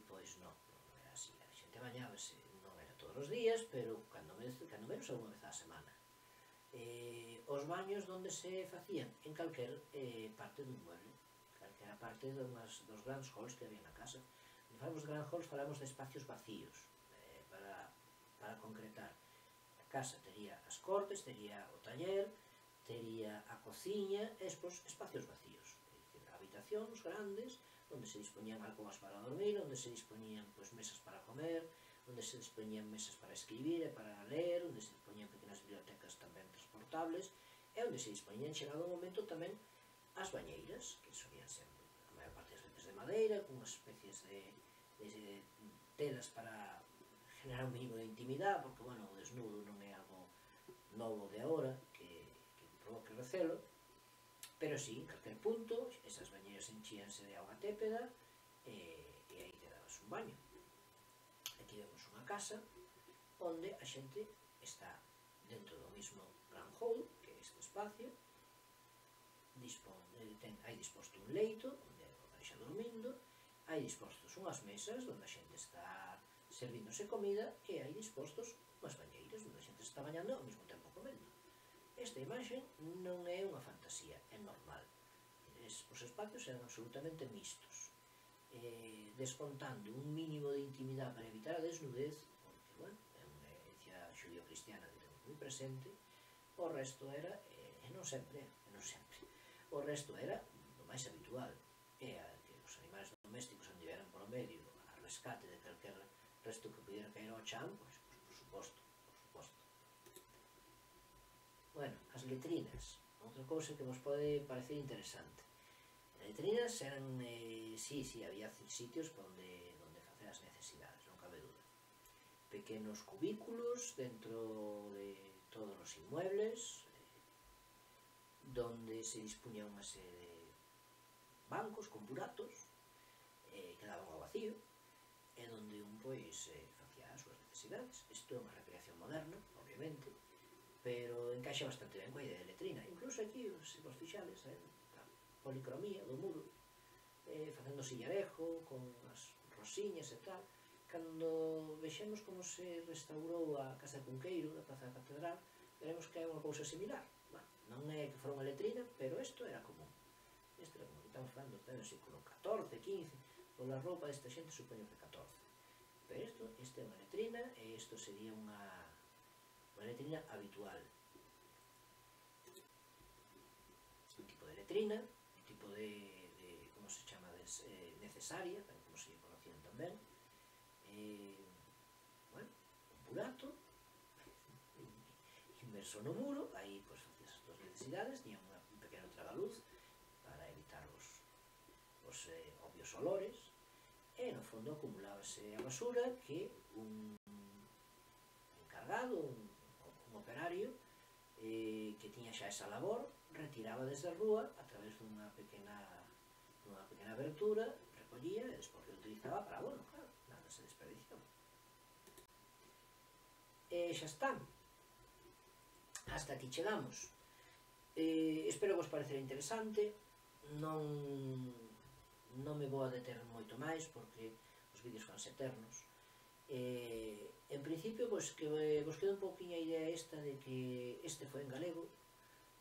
pois non era así. A xente bañábase, non era todos os días, pero cando menos unha vez á semana. Os baños onde se facían? En calquer parte dun mueble, calquera parte dos grandes halls que había na casa. Cando falamos de grandes halls, falamos de espacios vacíos, para concretar. A casa tería as cortes, tería o taller, tería a cociña, e despois espacios vacíos, habitacións grandes, onde se dispoñían alcobas para dormir, onde se dispoñían mesas para comer, onde se dispoñían mesas para escribir e para ler, onde se dispoñían pequenas bibliotecas tamén transportables, e onde se dispoñían, chegado o momento, tamén as bañeiras, que solían ser a maior parte das veces de madeira, con unhas especies de telas para generar un mínimo de intimidade, porque, bueno, o desnudo non é algo novo de agora, que provoque recelo, pero sí, en calquer punto, esas bañeiras enchíanse de auga tépeda, e aí te dabas un baño. Aquí vemos unha casa onde a xente está dentro do mismo grand hall, que é este espacio, hai disposto un leito onde o deixa dormindo, hai dispostos unhas mesas onde a xente está servíndose comida, e hai dispostos unhas bañeiras onde a xente está bañando ao mesmo tempo comendo. Esta imaxe non é unha fantasía, é normal. Os espacios eran absolutamente mixtos, descontando un mínimo de intimidade para evitar a desnudez, porque, bueno, é unha herencia xudío-cristiana que temos moi presente. O resto era, non sempre, o resto era o máis habitual, que os animales domésticos andiveran polo medio a rescate de calquer resto que pudiera caer ao chan, pois, por suposto. Bueno, as letrinas, outra cousa que vos pode parecer interesante. As letrinas eran, sí, había sitios onde facer as necesidades, non cabe duda. Pequenos cubículos dentro de todos os inmuebles, donde se dispuña unha serie de bancos con buratos, que daban ao vacío, e donde un, pois, facía as súas necesidades. Isto é unha recreación moderna, obviamente, pero encaixa bastante ben coa idea de letrina. Incluso aquí, se vos fixades, a policromía do muro, facendo sillarejo, con as rosiñas e tal. Cando vexemos como se restaurou a Casa de Cunqueiro, da Praza da Catedral, veremos que é unha cousa similar. Non é que fora unha letrina, pero isto era común. Estamos falando do século XIV, XV, pola roupa desta xente supoño que XIV. Pero isto é unha letrina, e isto sería unha letrina habitual. Un tipo de letrina, un tipo de como se chama, necesaria, como se conocían tamén. Bueno, un burato inmerso no muro, aí pois facías as túas necesidades, tiña un pequeno tragaluz para evitar os obvios olores, e no fondo acumulábase a basura que un encargado, un operario, que tiña xa esa labor, retiraba desde a rúa a través dunha pequena abertura, recollía e despois reutilizaba para, bueno, claro, nada se desperdiciaba. E xa está. Hasta aquí chegamos. Espero vos parecer interesante. Non me vou a deter moito máis, porque os vídeos fanse eternos. En principio, pois, que vos queda un pouquinho a idea esta de que este foi en galego.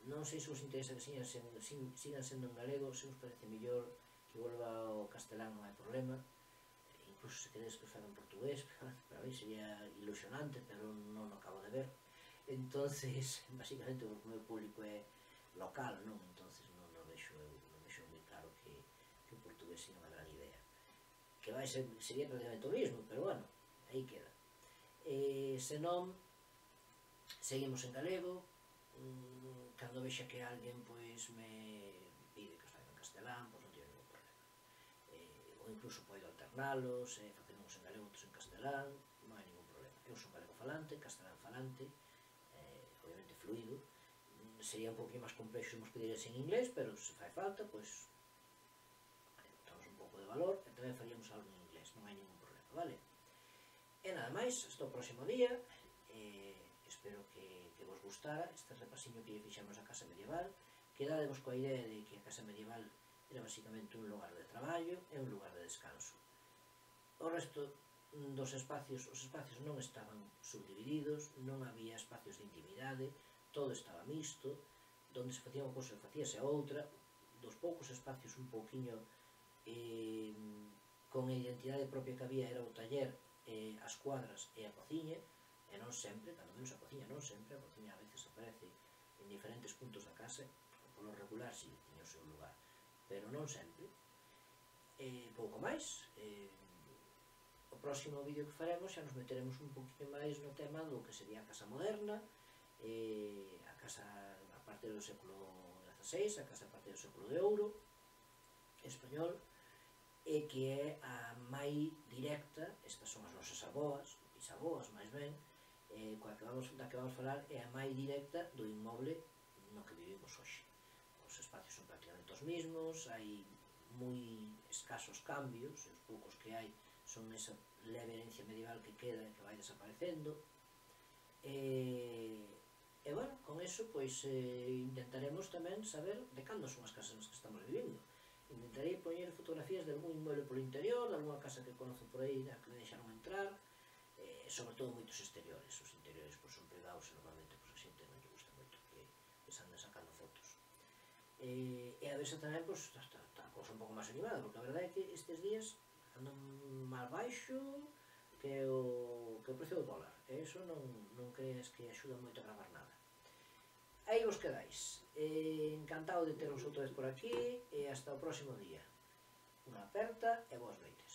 Non sei se vos interesa que sigan sendo en galego, se vos parece mellor que volva ao castelán, non hai problema. Incluso se queredes que os faga en portugués, para mí sería ilusionante, pero non o acabo de ver. Entonces, basicamente, o meu público é local, non? Entonces non vexo moi claro que o portugués sería unha gran idea. Que sería prácticamente o mismo, pero bueno, aí queda. Senón, seguimos en galego, cando vexa que alguén pois me pide que os faga en castelán, pois non teño ningún problema. Ou incluso podo alternalos, facemos en galego, outros en castelán, non hai ningún problema. Eu son galego falante, castelán falante, obviamente fluido. Sería un pouquinho máis complexo nos pedires en inglés, pero se fai falta, pois botamos un pouco de valor e tamén faríamos algo en inglés, non hai ningún problema, vale? E nada máis, hasta o próximo día. Espero que vos gustara este repasiño que lle fixemos a Casa Medieval. Quedadevos coa idea de que a Casa Medieval era basicamente un lugar de traballo e un lugar de descanso. O resto dos espacios, os espacios non estaban subdivididos, non había espacios de intimidade, todo estaba mixto, donde se facía unha cousa facíase a outra, dos poucos espacios un pouquiño con a identidade propia que había era o taller, as cuadras e a cociña, e non sempre, cando menos a cociña non sempre, a cociña a veces aparece en diferentes puntos da casa, polo regular si tiña o seu lugar, pero non sempre. Pouco máis, o próximo vídeo que faremos xa nos meteremos un poquinho máis no tema do que sería a casa moderna, a casa a partir do século XVI, a casa a partir do século de ouro español, e que é a mai directa, estas son as nosas aboas, bisaboas máis ben, da que vamos falar é a mai directa do inmoble no que vivimos hoxe. Os espacios son prácticamente os mismos, hai moi escasos cambios, os poucos que hai son esa leve herencia medieval que queda e que vai desaparecendo. E bueno, con eso pois intentaremos tamén saber de cando son as casas nas que estamos vivindo. Intentarei poñer fotografías de algún inmueble polo interior, de alguna casa que conozo por aí, que me deixaron entrar, sobre todo moitos exteriores. Os interiores pois, son privados e normalmente pois, a xente non lle gusta moito que se anden sacando fotos. E a veces tamén pois, está a cousa un pouco máis animada, porque a verdade é que estes días andan máis baixo que o precio do dólar, e iso non crees que axuda moito a gravar nada. Aí vos quedáis. Encantado de teros outra vez por aquí, e hasta o próximo día. Unha aperta e boas noites.